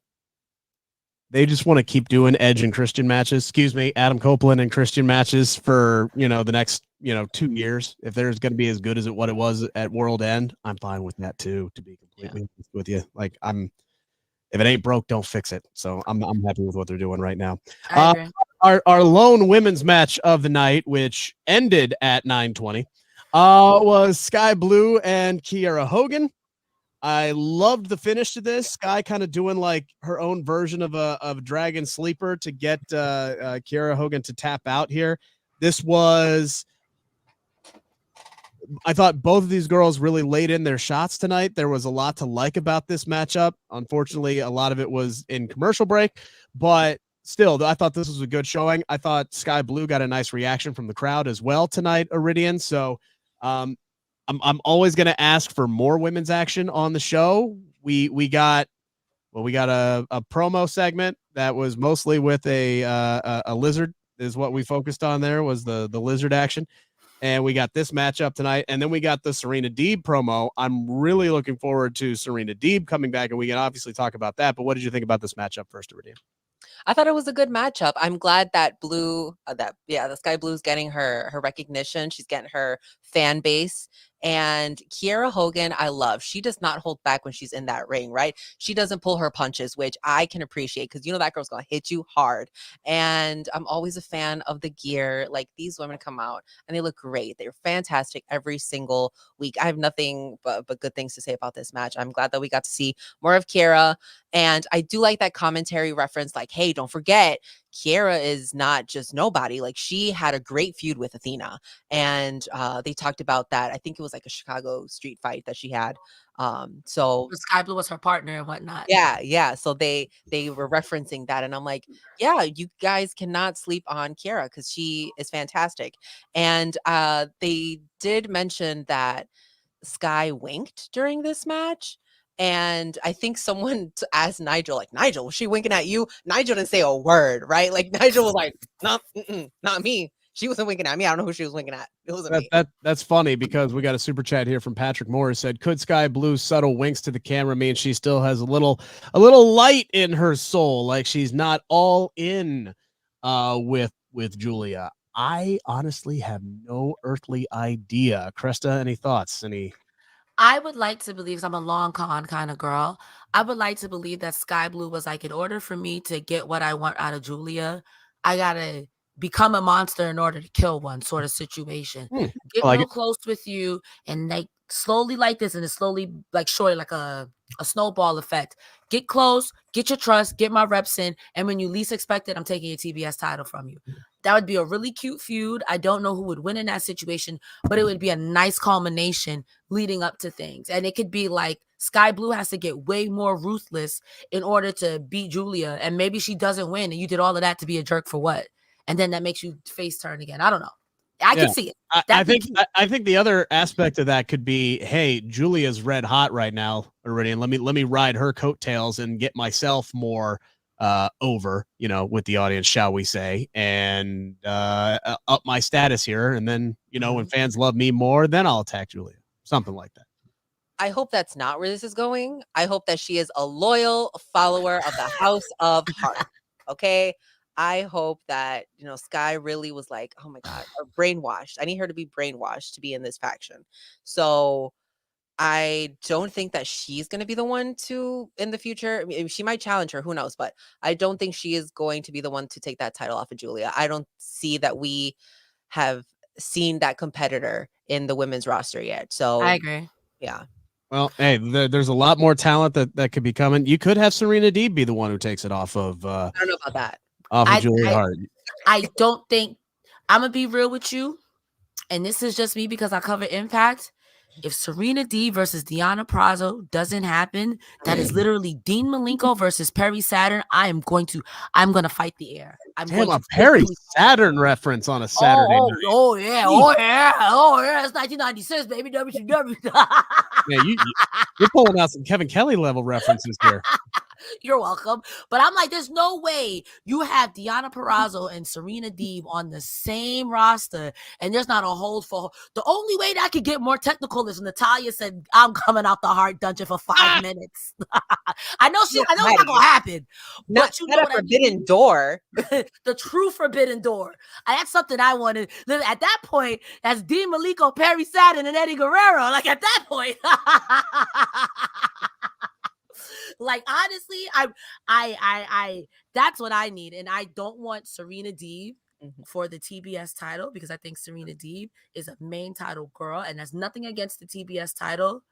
they just want to keep doing Edge and Christian matches, Adam Copeland and Christian matches for, the next, 2 years. If there's going to be as good as what it was at World End, I'm fine with that too, to be completely honest with you. Like, if it ain't broke, don't fix it. So I'm happy with what they're doing right now. Our lone women's match of the night, which ended at 9:20, was Skye Blue and Kiera Hogan. I loved the finish to this. Skye kind of doing like her own version of a dragon sleeper to get Kiera Hogan to tap out here. I thought both of these girls really laid in their shots tonight. There was a lot to like about this matchup. Unfortunately, a lot of it was in commercial break, but still, I thought this was a good showing. I thought Skye Blue got a nice reaction from the crowd as well tonight, Iridian. So, I'm always going to ask for more women's action on the show. We got a promo segment that was mostly with a lizard, is what we focused on. There was the lizard action, and we got this matchup tonight, and then we got the Serena Deeb promo. I'm really looking forward to Serena Deeb coming back, and we can obviously talk about that. But what did you think about this matchup first, Iridian? I thought it was a good matchup. I'm glad that the Skye Blue's getting her recognition. She's getting her fan base. And Kiera Hogan, I love. She does not hold back when she's in that ring, right? She doesn't pull her punches, which I can appreciate because that girl's going to hit you hard. And I'm always a fan of the gear. Like, these women come out and they look great. They're fantastic every single week. I have nothing but good things to say about this match. I'm glad that we got to see more of Kiera. And I do like that commentary reference, like, hey, don't forget, Kiera is not just nobody. Like, she had a great feud with Athena. And they talked about that. I think it was like a Chicago street fight that she had. So Skye Blue was her partner and whatnot. Yeah. So they were referencing that. And I'm like, yeah, you guys cannot sleep on Kiera because she is fantastic. And they did mention that Skye winked during this match. And I think someone asked Nigel, like, Nigel, was she winking at you? Nigel didn't say a word, right? Like, Nigel was like, no, not me. She wasn't winking at me. I don't know who she was winking at. It wasn't me. That's funny because we got a super chat here from Patrick Moore. Said, could Skye Blue's subtle winks to the camera mean she still has a little light in her soul, like she's not all in with Julia? I honestly have no earthly idea. Cresta, any thoughts? I would like to believe, because I'm a long con kind of girl, I would like to believe that Skye Blue was like, in order for me to get what I want out of Julia, I gotta become a monster in order to kill one sort of situation. Get real close with you and like slowly like this, and it's slowly like shortly like a snowball effect. Get close, get your trust, get my reps in, and when you least expect it, I'm taking your TBS title from you. That would be a really cute feud. I don't know who would win in that situation, but it would be a nice culmination leading up to things. And it could be like Skye Blue has to get way more ruthless in order to beat Julia, and maybe she doesn't win, and you did all of that to be a jerk for what? And then that makes you face turn again. I don't know. I can see it. I think the other aspect of that could be, hey, Julia's red hot right now, Iridian. Let me ride her coattails and get myself more over, with the audience, shall we say, and up my status here. And then, when fans love me more, then I'll attack Julia. Something like that. I hope that's not where this is going. I hope that she is a loyal follower of the House of Heart. Okay. I hope that, Skye really was like, oh my God, or brainwashed. I need her to be brainwashed to be in this faction. So I don't think that she's going to be the one to in the future. I mean, she might challenge her, who knows, but I don't think she is going to be the one to take that title off of Julia. I don't see that we have seen that competitor in the women's roster yet. So I agree. Yeah. Well, hey, there's a lot more talent that could be coming. You could have Serena Deeb be the one who takes it off of. I don't know about that. Off of Julia Hart. I don't think, I'm going to be real with you, and this is just me because I cover Impact. If Serena Deeb versus Deonna Purrazzo doesn't happen, that is literally Dean Malenko versus Perry Saturn. I'm going to fight the air. Damn, a Perry Saturn reference on a Saturday night. Oh yeah. It's 1996, baby. WCW. Yeah, you're pulling out some Kevin Kelly level references here. You're welcome. But I'm like, there's no way you have Deonna Purrazzo and Serena Deeb on the same roster, and there's not a hold for. The only way that could get more technical is Natalya said, I'm coming out the Hart Dungeon for 5 minutes. I know it's not going to happen. But you know a forbidden door. The true forbidden door. That's something I wanted. At that point, that's Dean Malenko, Perry Saturn, and Eddie Guerrero. Like, at that point. Like, honestly, I that's what I need. And I don't want Serena Deeb for the TBS title, because I think Serena Deeb is a main title girl, and there's nothing against the TBS title.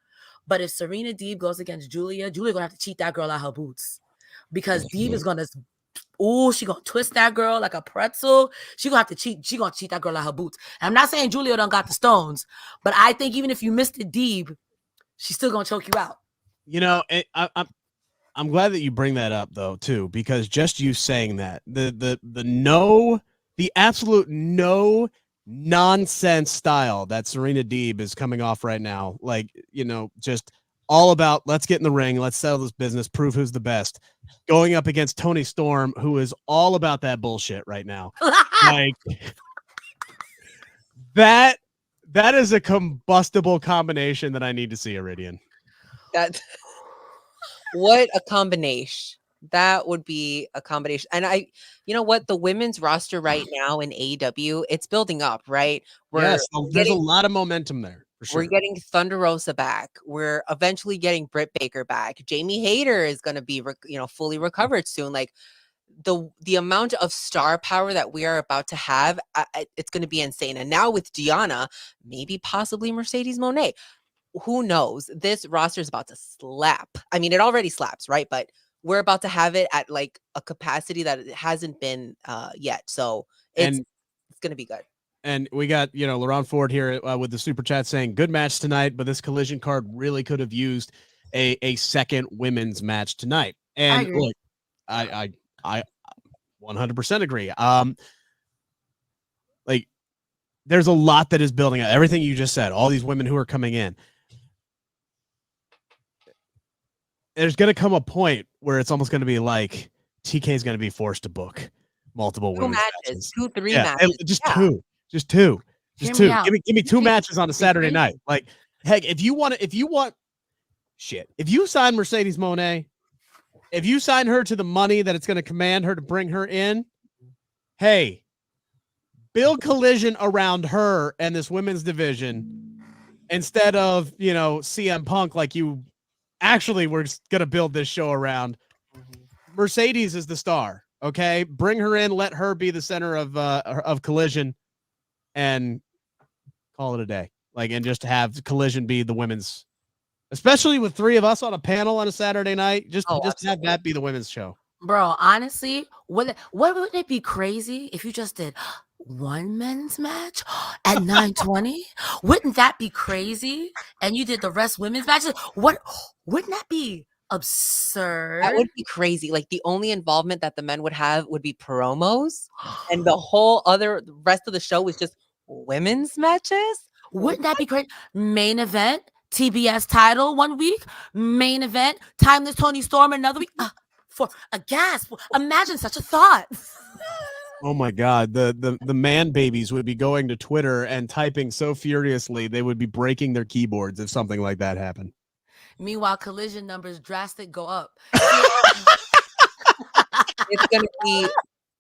But if Serena Deeb goes against Julia gonna have to cheat that girl out her boots, because Deeb is gonna she gonna twist that girl like a pretzel. She gonna have to cheat. She gonna cheat that girl out her boots. And I'm not saying Julia done got the stones, but I think even if you missed the Deeb, she's still gonna choke you out. I'm glad that you bring that up though too, because just you saying that the absolute no nonsense style that Serena Deeb is coming off right now, like, just all about let's get in the ring, let's settle this business, prove who's the best, going up against Toni Storm, who is all about that bullshit right now. Like, that is a combustible combination that I need to see, Iridian. What a combination. That would be a combination. And you know what? The women's roster right now in AEW, it's building up, right? Yes, there's a lot of momentum there. For sure. We're getting Thunder Rosa back. We're eventually getting Britt Baker back. Jamie Hayter is going to be, fully recovered soon. Like the amount of star power that we are about to have, it's going to be insane. And now with Deonna, maybe possibly Mercedes Moné. Who knows? This roster is about to slap. I mean, it already slaps, right? But we're about to have it at like a capacity that it hasn't been yet. So it's going to be good. And we got, Laurent Ford here with the super chat saying good match tonight, but this Collision card really could have used a second women's match tonight. And look, I 100% agree. Like there's a lot that is building up. Everything you just said, all these women who are coming in. There's going to come a point where it's almost going to be like TK is going to be forced to book multiple women's matches. 2-3 matches. Just two. Just two. Give me two matches on a Saturday night. Like, heck, if you sign Mercedes Moné, if you sign her to the money that it's going to command her to bring her in, hey, build Collision around her and this women's division instead of, CM Punk like you actually were going to build this show around. Mercedes is the star, okay? Bring her in, let her be the center of Collision and call it a day. Like, and just have Collision be the women's, especially with three of us on a panel on a Saturday night. Just have that be the women's show. Bro, honestly, would it be crazy if you just did one men's match at 9:20? Wouldn't that be crazy? And you did the rest women's matches? Wouldn't that be absurd? That would be crazy. Like the only involvement that the men would have would be promos, and the rest of the show was just women's matches. Wouldn't that be great? Main event, TBS title 1 week, main event, Timeless Tony Storm another week. For a gasp! Imagine such a thought. Oh my God, the man babies would be going to Twitter and typing so furiously they would be breaking their keyboards if something like that happened. Meanwhile, Collision numbers drastic go up. It's gonna be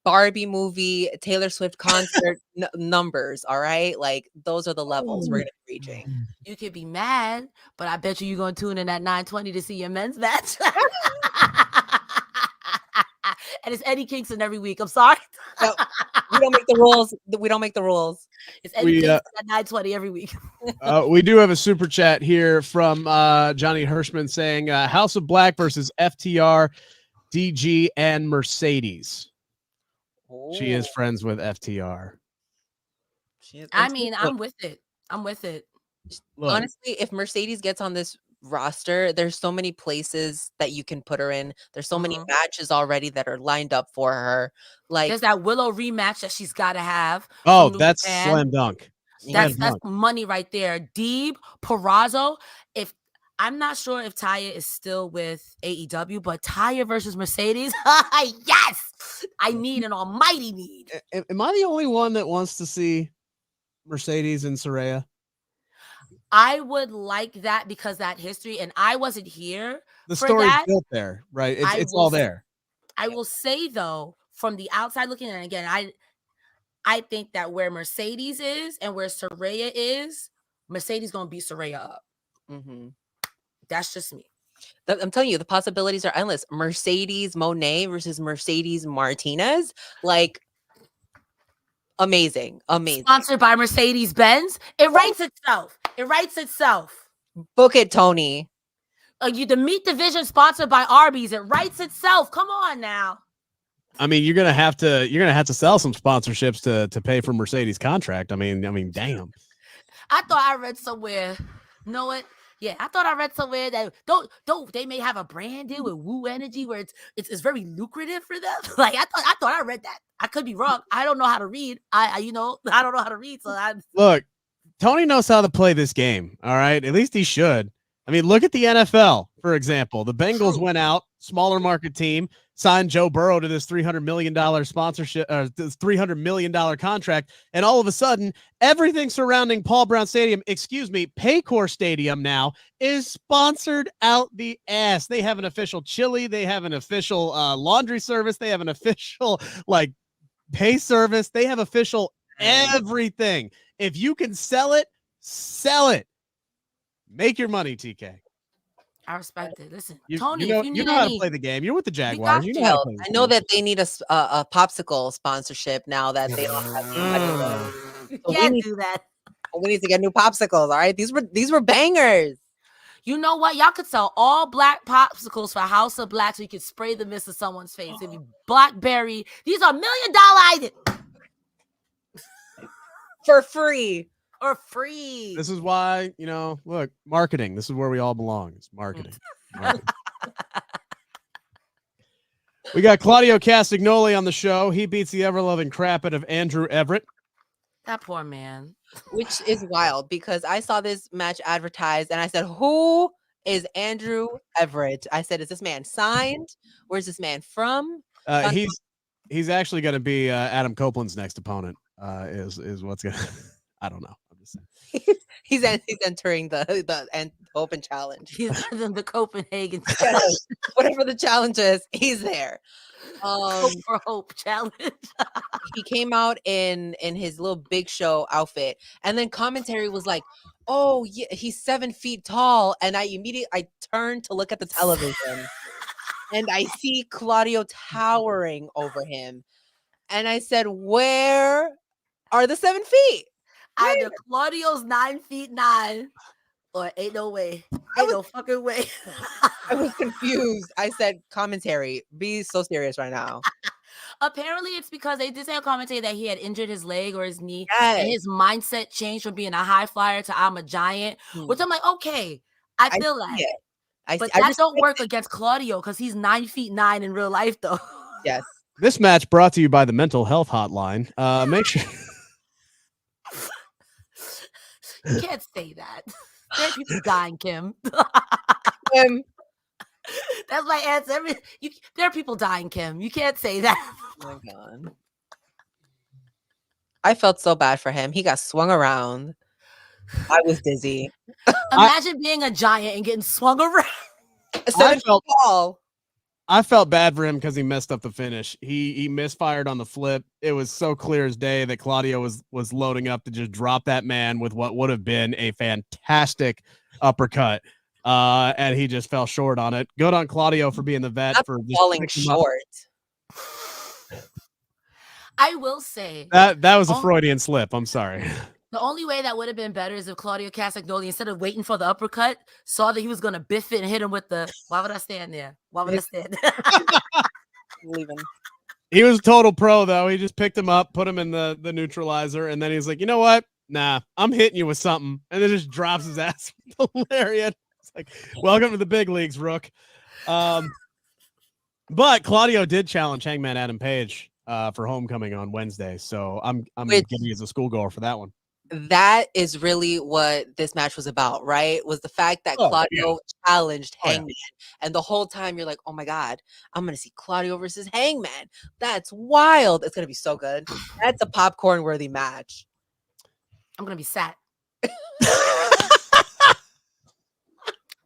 Barbie movie, Taylor Swift concert numbers. All right, like those are the levels we're gonna be reaching. You could be mad, but I bet you're gonna tune in at 9:20 to see your men's match. And it's Eddie Kingston every week. I'm sorry. No, we don't make the rules. We don't make the rules. It's Eddie Kingston at 9:20 every week. We do have a super chat here from Johnny Hirschman saying House of Black versus FTR, DG, and Mercedes. Oh. She is friends with FTR. I'm with it. Look, honestly, if Mercedes gets on this roster, there's so many places that you can put her in. There's so many matches already that are lined up for her. Like there's that Willow rematch that she's got to have. Oh, that's slam dunk. That's money right there. Deeb, Purrazzo. If I'm not sure if Taya is still with AEW, but Taya versus Mercedes, yes, I need an almighty need. Am I the only one that wants to see Mercedes and Saraya? I would like that because that history, and I wasn't here. The story's built there, right? It's all there. I will say though, from the outside looking in, again, I think that where Mercedes is and where Saraya is, Mercedes gonna beat Saraya up. Mm-hmm. That's just me. I'm telling you, the possibilities are endless. Mercedes Moné versus Mercedes Martinez, like. Amazing. Sponsored by Mercedes-Benz. It writes itself. Book it, Tony. The meat division sponsored by Arby's. It writes itself. Come on now. I mean, you're gonna have to sell some sponsorships to pay for Mercedes' contract. I mean, damn. I thought I read somewhere. Know it? Yeah, I thought I read somewhere that don't they may have a brand deal with Woo Energy where it's very lucrative for them. Like I thought I read that. I could be wrong. I don't know how to read. I don't know how to read. So look, Tony knows how to play this game. All right, at least he should. I mean, look at the NFL, for example. The Bengals went out, smaller market team, signed Joe Burrow to this $300 million sponsorship, this $300 million contract. And all of a sudden, everything surrounding Paul Brown Stadium, Paycor Stadium now is sponsored out the ass. They have an official chili. They have an official laundry service. They have an official pay service. They have official everything. If you can sell it, sell it. Make your money, TK. I respect it. Listen, You, Tony, you know, if you you need know how any, to play the game. You're with the Jaguars. You know how to Hell, play the I know game. that they need a popsicle sponsorship now that they don't have. you So can't do that. we need to get new popsicles. All right, these were bangers. You know what? Y'all could sell all black popsicles for House of Black so you could spray the mist of someone's face. If you blackberry, these are $1 million items For free. or free. This is why, look, marketing. This is where we all belong. It's marketing. Marketing. We got Claudio Castagnoli on the show. He beats the ever-loving crap out of Andrew Everett. That poor man. Which is wild because I saw this match advertised and I said, who is Andrew Everett? I said, is this man signed? Where's this man from? He's actually going to be Adam Copeland's next opponent. Is what's gonna? I don't know. I'm just saying. he's entering the open challenge. He's in the Copenhagen Whatever the challenge is, he's there. Hope for Hope challenge. He came out in his little Big Show outfit, and then commentary was like, "Oh, yeah, he's 7 feet tall." And I turned to look at the television, and I see Claudio towering over him, and I said, "Where are the 7 feet?" Either Claudio's 9'9" or ain't no way. No fucking way. I was confused. I said, "Commentary, be so serious right now." Apparently, it's because they did say on commentary that he had injured his leg or his knee, Yes. and his mindset changed from being a high flyer to I'm a giant. Which I'm like, okay, I feel see that. it. But I that just don't work against Claudio because he's 9'9" in real life, though. Yes. This match brought to you by the Mental Health Hotline. Make sure. You can't say that. There are people dying, Kim. That's my answer. There are people dying, Kim. You can't say that. Oh my God. I felt so bad for him. He got swung around. I was dizzy. Imagine being a giant and getting swung around. I felt bad for him because he messed up the finish. He misfired on the flip. It was so clear as day that Claudio was loading up to just drop that man with what would have been a fantastic uppercut. And he just fell short on it. Good on Claudio for being the vet. Not for just falling short. I will say that was a Freudian slip. I'm sorry. The only way that would have been better is if Claudio Castagnoli, instead of waiting for the uppercut, saw that he was going to biff it and hit him with the, why would I stand there? Why would I stand Leaving. He was total pro, though. He just picked him up, put him in the neutralizer, and then he's like, you know what? Nah, I'm hitting you with something. And then just drops his ass with the lariat. It's like, welcome to the big leagues, Rook. But Claudio did challenge Hangman Adam Page for Homecoming on Wednesday. So I'm giving as a schoolgoer for that one. That is really what this match was about, right? Was the fact that Claudio challenged Hangman. And the whole time you're like, oh my God, I'm going to see Claudio versus Hangman. That's wild. It's going to be so good. That's a popcorn worthy match. I'm going to be sad.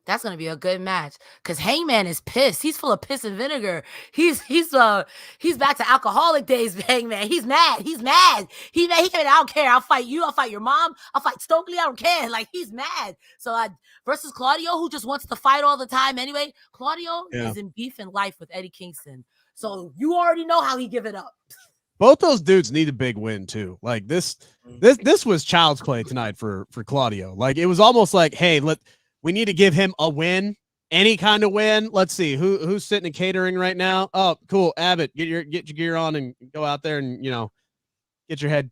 That's going to be a good match because Hangman is pissed. He's full of piss and vinegar. He's back to alcoholic days, Hangman. He's mad. He came in, I don't care. I'll fight you. I'll fight your mom. I'll fight Stokely. I don't care. Like, he's mad. So versus Claudio, who just wants to fight all the time anyway. Claudio is in beef in life with Eddie Kingston. So you already know how he give it up. Both those dudes need a big win too. Like this was child's play tonight for Claudio. Like, it was almost like, hey, we need to give him a win, any kind of win. Let's see who's sitting in catering right now. Oh, cool. Abbott, get your gear on and go out there and, get your head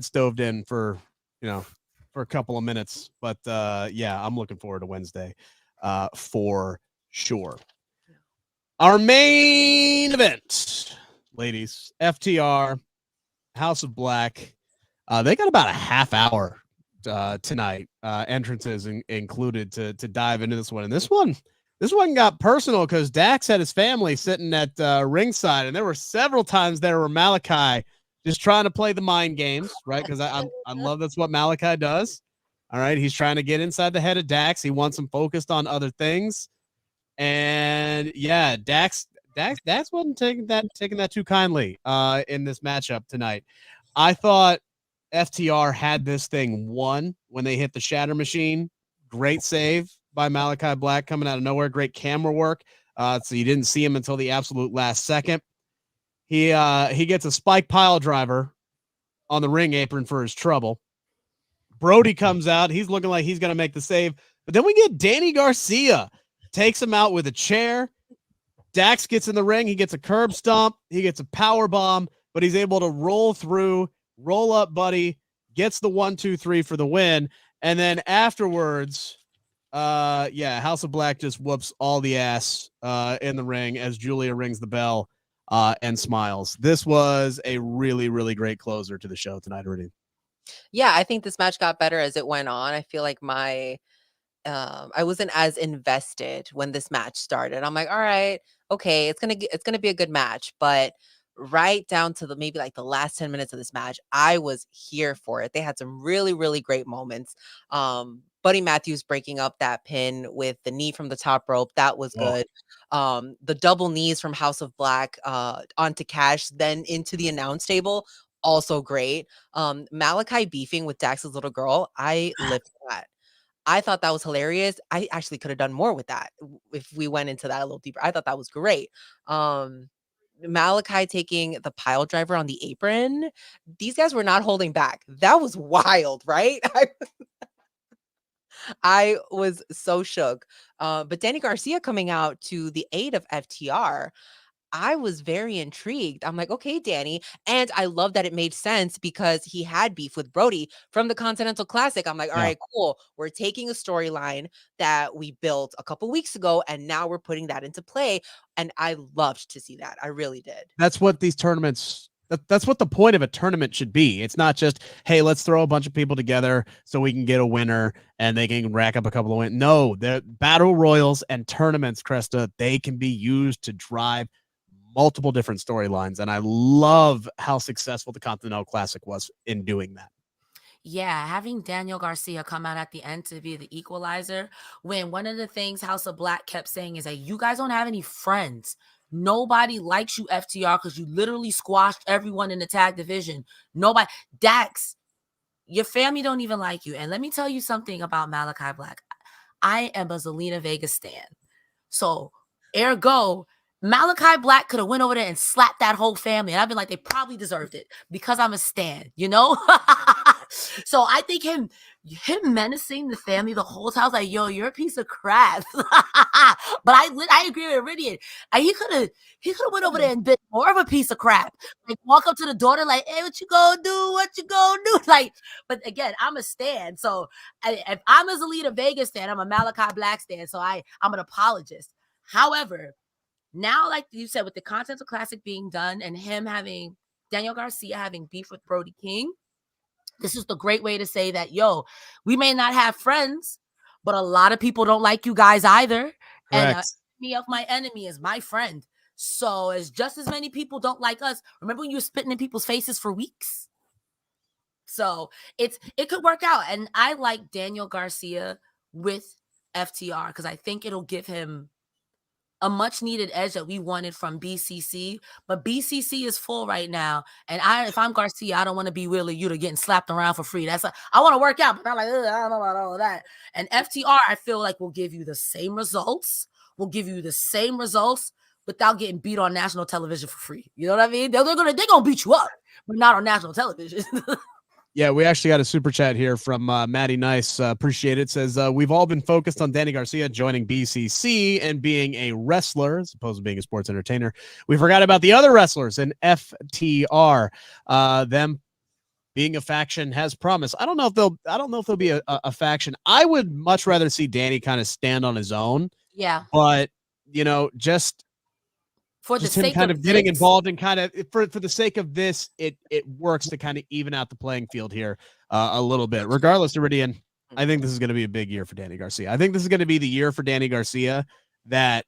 stoved in for a couple of minutes. But I'm looking forward to Wednesday for sure. Our main event, ladies, FTR, House of Black. They got about a half hour tonight, entrances included to dive into this one. And this one got personal because Dax had his family sitting at ringside, and there were several times there where Malakai just trying to play the mind games, right? Because I love that's what Malakai does. All right, he's trying to get inside the head of Dax. He wants him focused on other things, and yeah, Dax wasn't taking that too kindly in this matchup tonight. I thought FTR had this thing won when they hit the shatter machine. Great save by Malakai Black coming out of nowhere. Great camera work. So you didn't see him until the absolute last second. He gets a spike pile driver on the ring apron for his trouble. Brody comes out. He's looking like he's going to make the save. But then we get Danny Garcia. Takes him out with a chair. Dax gets in the ring. He gets a curb stomp. He gets a power bomb. But he's able to roll through, roll up, buddy. Gets the 1-2-3 for the win. And then afterwards, House of Black just whoops all the ass in the ring as Julia rings the bell and smiles. This was a really, really great closer to the show tonight, Iridian. Yeah, I think this match got better as it went on. I feel like I wasn't as invested when this match started. I'm like, all right, okay, it's gonna be a good match, but right down to maybe like the last 10 minutes of this match, I was here for it. They had some really, really great moments. Buddy Matthews breaking up that pin with the knee from the top rope, that was good. The double knees from House of Black onto Cash, then into the announce table, also great. Malakai beefing with Dax's little girl, I lived for that. I thought that was hilarious. I actually could have done more with that if we went into that a little deeper. I thought that was great. Malakai taking the pile driver on the apron. These guys were not holding back. That was wild, right? I was so shook. But Danny Garcia coming out to the aid of FTR, I was very intrigued. I'm like, okay, Danny. And I love that it made sense because he had beef with Brody from the Continental Classic. I'm like, all right, cool. We're taking a storyline that we built a couple weeks ago, and now we're putting that into play. And I loved to see that. I really did. That's what these tournaments, that's what the point of a tournament should be. It's not just, hey, let's throw a bunch of people together so we can get a winner and they can rack up a couple of wins. No, they're battle royals and tournaments, Cresta. They can be used to drive multiple different storylines, and I love how successful the Continental Classic was in doing that. Yeah, having Daniel Garcia come out at the end to be the equalizer, when one of the things House of Black kept saying is that you guys don't have any friends. Nobody likes you, FTR, because you literally squashed everyone in the tag division. Nobody. Dax, your family don't even like you. And let me tell you something about Malakai Black. I am a Zelina Vega stan. So, ergo, Malakai Black could have went over there and slapped that whole family. And I've been like, they probably deserved it because I'm a stan, you know? So I think him menacing the family the whole time, I was like, yo, you're a piece of crap. But I agree with Iridian. He could have went over there and been more of a piece of crap. Like walk up to the daughter like, hey, what you gonna do? What you gonna do? Like, but again, I'm a stan. So if I'm a Zelina Vega stan, I'm a Malakai Black stan. So I'm an apologist. However, now, like you said, with the Continental Classic being done and him having Daniel Garcia having beef with Brody King, this is the great way to say that, yo, we may not have friends, but a lot of people don't like you guys either. Correct. And enemy of my enemy is my friend. So it's just as many people don't like us. Remember when you were spitting in people's faces for weeks? So it could work out. And I like Daniel Garcia with FTR because I think it'll give him a much needed edge that we wanted from BCC, but BCC is full right now. And if I'm Garcia, I don't want to be Willie Yuta getting slapped around for free. I want to work out, but I'm like, I don't know about all of that. And FTR, I feel like will give you the same results. Without getting beat on national television for free. You know what I mean? They're gonna beat you up, but not on national television. Yeah, we actually got a super chat here from Maddie Nice. Appreciate it. Says, we've all been focused on Danny Garcia joining BCC and being a wrestler, as opposed to being a sports entertainer. We forgot about the other wrestlers in FTR. Them being a faction has promise. I don't know if they'll be a faction. I would much rather see Danny kind of stand on his own. Yeah. But, just For the just him sake kind of of getting this, involved and kind of for the sake of this, it works to kind of even out the playing field here a little bit. Regardless, Iridian, I think this is going to be a big year for Danny Garcia. I think this is going to be the year for Danny Garcia that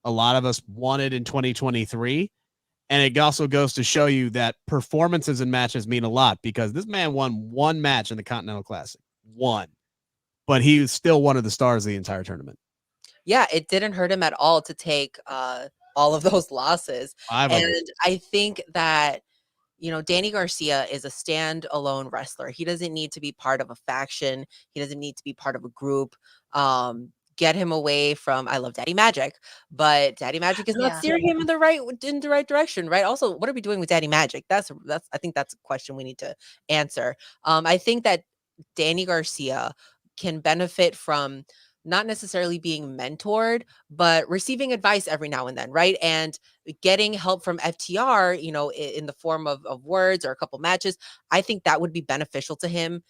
a lot of us wanted in 2023. And it also goes to show you that performances and matches mean a lot, because this man won one match in the Continental Classic. One. But he was still one of the stars of the entire tournament. Yeah, it didn't hurt him at all to take all of those losses. And I think that, Danny Garcia is a standalone wrestler. He doesn't need to be part of a faction. He doesn't need to be part of a group. Get him away from, I love Daddy Magic, but Daddy Magic is not steering him in the right direction, right? Also, what are we doing with Daddy Magic? I think that's a question we need to answer. I think that Danny Garcia can benefit from not necessarily being mentored, but receiving advice every now and then, right? And getting help from FTR, in the form of words or a couple matches. I think that would be beneficial to him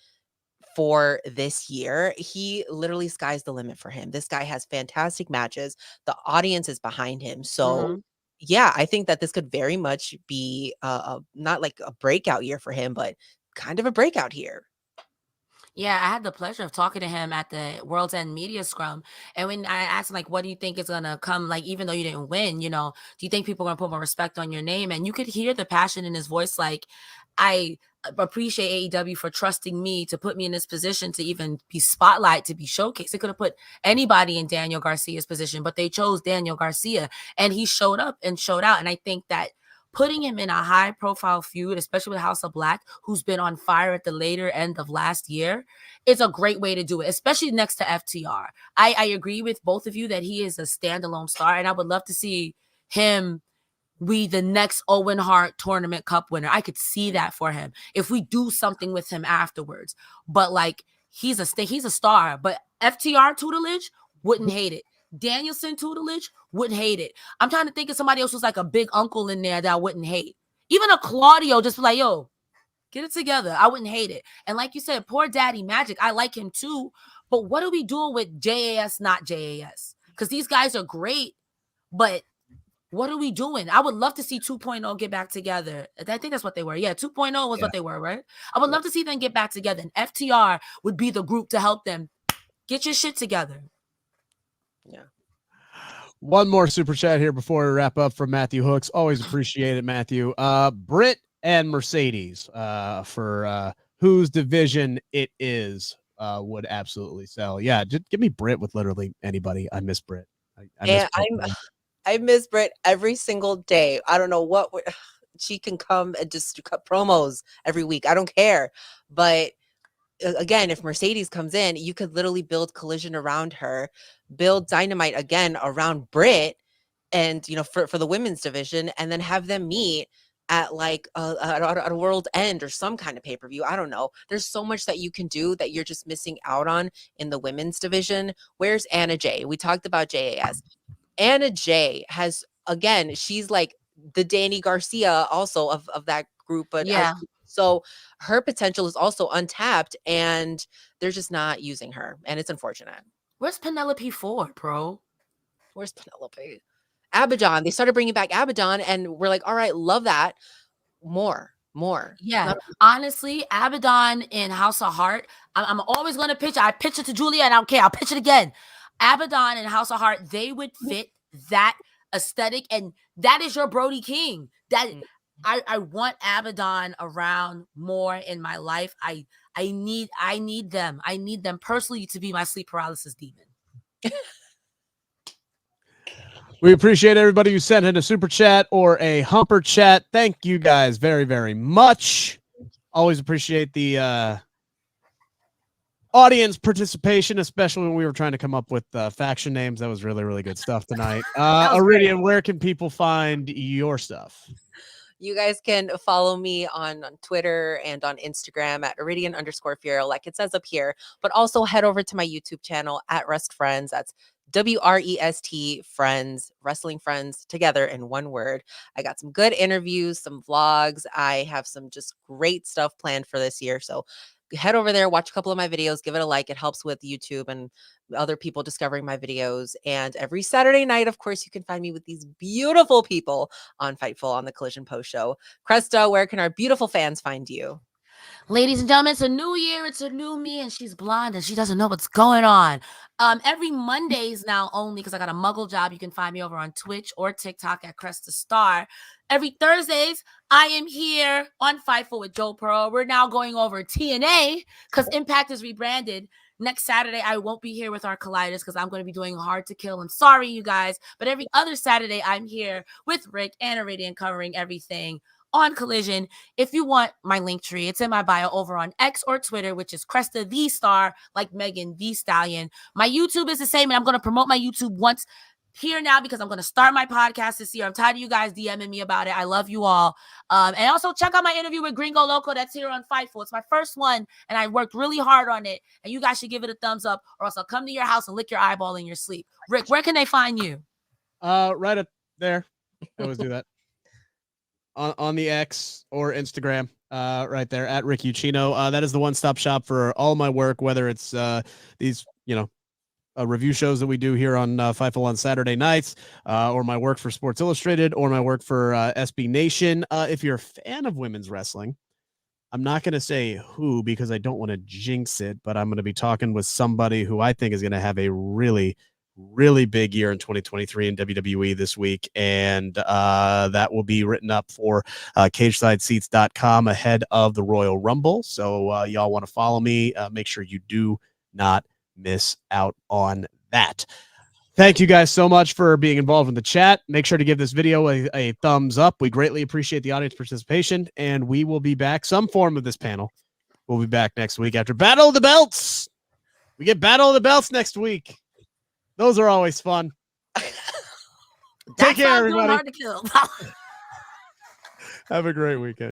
for this year. He literally, sky's the limit for him. This guy has fantastic matches. The audience is behind him. So yeah, I think that this could very much be not like a breakout year for him, but kind of a breakout year. Yeah, I had the pleasure of talking to him at the World's End Media Scrum. And when I asked him, like, what do you think is going to come, like, even though you didn't win, do you think people are going to put more respect on your name? And you could hear the passion in his voice. Like, I appreciate AEW for trusting me to put me in this position to even be spotlight, to be showcased. They could have put anybody in Daniel Garcia's position, but they chose Daniel Garcia, and he showed up and showed out. And I think that putting him in a high-profile feud, especially with House of Black, who's been on fire at the later end of last year, is a great way to do it, especially next to FTR. I agree with both of you that he is a standalone star, and I would love to see him be the next Owen Hart Tournament Cup winner. I could see that for him if we do something with him afterwards. But, like, he's a star, but FTR tutelage, wouldn't hate it. Danielson tutelage, wouldn't hate it. I'm trying to think of somebody else who's like a big uncle in there that I wouldn't hate. Even a Claudio, just be like, yo, get it together. I wouldn't hate it. And like you said, poor Daddy Magic, I like him too. But what are we doing with JAS, not JAS? Because these guys are great, but what are we doing? I would love to see 2.0 get back together. I think that's what they were. Yeah, 2.0 was what they were, right? I would love to see them get back together. And FTR would be the group to help them get your shit together. Yeah. One more super chat here before we wrap up from Matthew Hooks. Always appreciate it, Matthew. Britt and Mercedes for whose division it is would absolutely sell. Yeah, just give me Britt with literally anybody. I miss Britt. I miss Britt every single day. I don't know what she can come and just cut promos every week. I don't care. But again, if Mercedes comes in, you could literally build Collision around her, build Dynamite again around Britt, and for the women's division, and then have them meet at like a World End or some kind of pay-per-view. I don't know. There's so much that you can do that you're just missing out on in the women's division. Where's Anna Jay? We talked about JAS. Anna Jay has, again, she's like the Danny Garcia also of that group, but so her potential is also untapped, and they're just not using her, and it's unfortunate. Where's Penelope Ford, bro? Where's Penelope? Abaddon. They started bringing back Abaddon, and we're like, all right, love that. More. Yeah, honestly, Abaddon in House of Heart, I'm always going to pitch it. I pitch it to Julia, and I don't care. I'll pitch it again. Abaddon and House of Heart, they would fit that aesthetic, and that is your Brody King. That I want Abaddon around more in my life. I need them. I need them personally to be my sleep paralysis demon. We appreciate everybody who sent in a super chat or a humper chat. Thank you guys very, very much. Always appreciate the audience participation, especially when we were trying to come up with faction names. That was really, really good stuff tonight. Iridian, where can people find your stuff? You guys can follow me on Twitter and on Instagram at Iridian_Fiero, like it says up here, but also head over to my YouTube channel at Rest Friends. That's WREST Friends, Wrestling Friends together in one word. I got some good interviews, some vlogs. I have some just great stuff planned for this year. So head over there, watch a couple of my videos, give it a like. It helps with YouTube and other people discovering my videos. And every Saturday night, of course, you can find me with these beautiful people on Fightful on the Collision Post Show. Cresta, where can our beautiful fans find you? Ladies and gentlemen, it's a new year. It's a new me, and she's blonde, and she doesn't know what's going on. Every Mondays now only, because I got a muggle job. You can find me over on Twitch or TikTok at Cresta Star. Every Thursdays, I am here on Fightful with Joe Pearl. We're now going over TNA because Impact is rebranded. Next Saturday, I won't be here with our colliders because I'm going to be doing Hard to Kill. I'm sorry, you guys. But every other Saturday, I'm here with Rick and Iridian covering everything on Collision. If you want my link tree, it's in my bio over on X or Twitter, which is Cresta the Star, like Megan the Stallion. My YouTube is the same, and I'm going to promote my YouTube once here now because I'm going to start my podcast this year. I'm tired of you guys DMing me about it. I love you all. And also check out my interview with Gringo Loco that's here on Fightful. It's my first one, and I worked really hard on it. And you guys should give it a thumbs up, or else I'll come to your house and lick your eyeball in your sleep. Rick, where can they find you? Right up there. I always do that. On the X or Instagram, right there at Rick Uccino. That is the one-stop shop for all my work, whether it's these, review shows that we do here on Fightful on Saturday nights, or my work for Sports Illustrated, or my work for SB Nation. If you're a fan of women's wrestling, I'm not going to say who because I don't want to jinx it, but I'm going to be talking with somebody who I think is going to have a really big year in 2023 in WWE this week, and that will be written up for CagesideSeats.com ahead of the Royal Rumble. So y'all want to follow me, make sure you do not miss out on that. Thank you guys so much for being involved in the chat. Make sure to give this video a thumbs up. We greatly appreciate the audience participation, and we will be back. Some form of this panel will be back next week after Battle of the Belts. We get Battle of the Belts next week. Those are always fun. Take care, everybody. Hard to kill. Have a great weekend.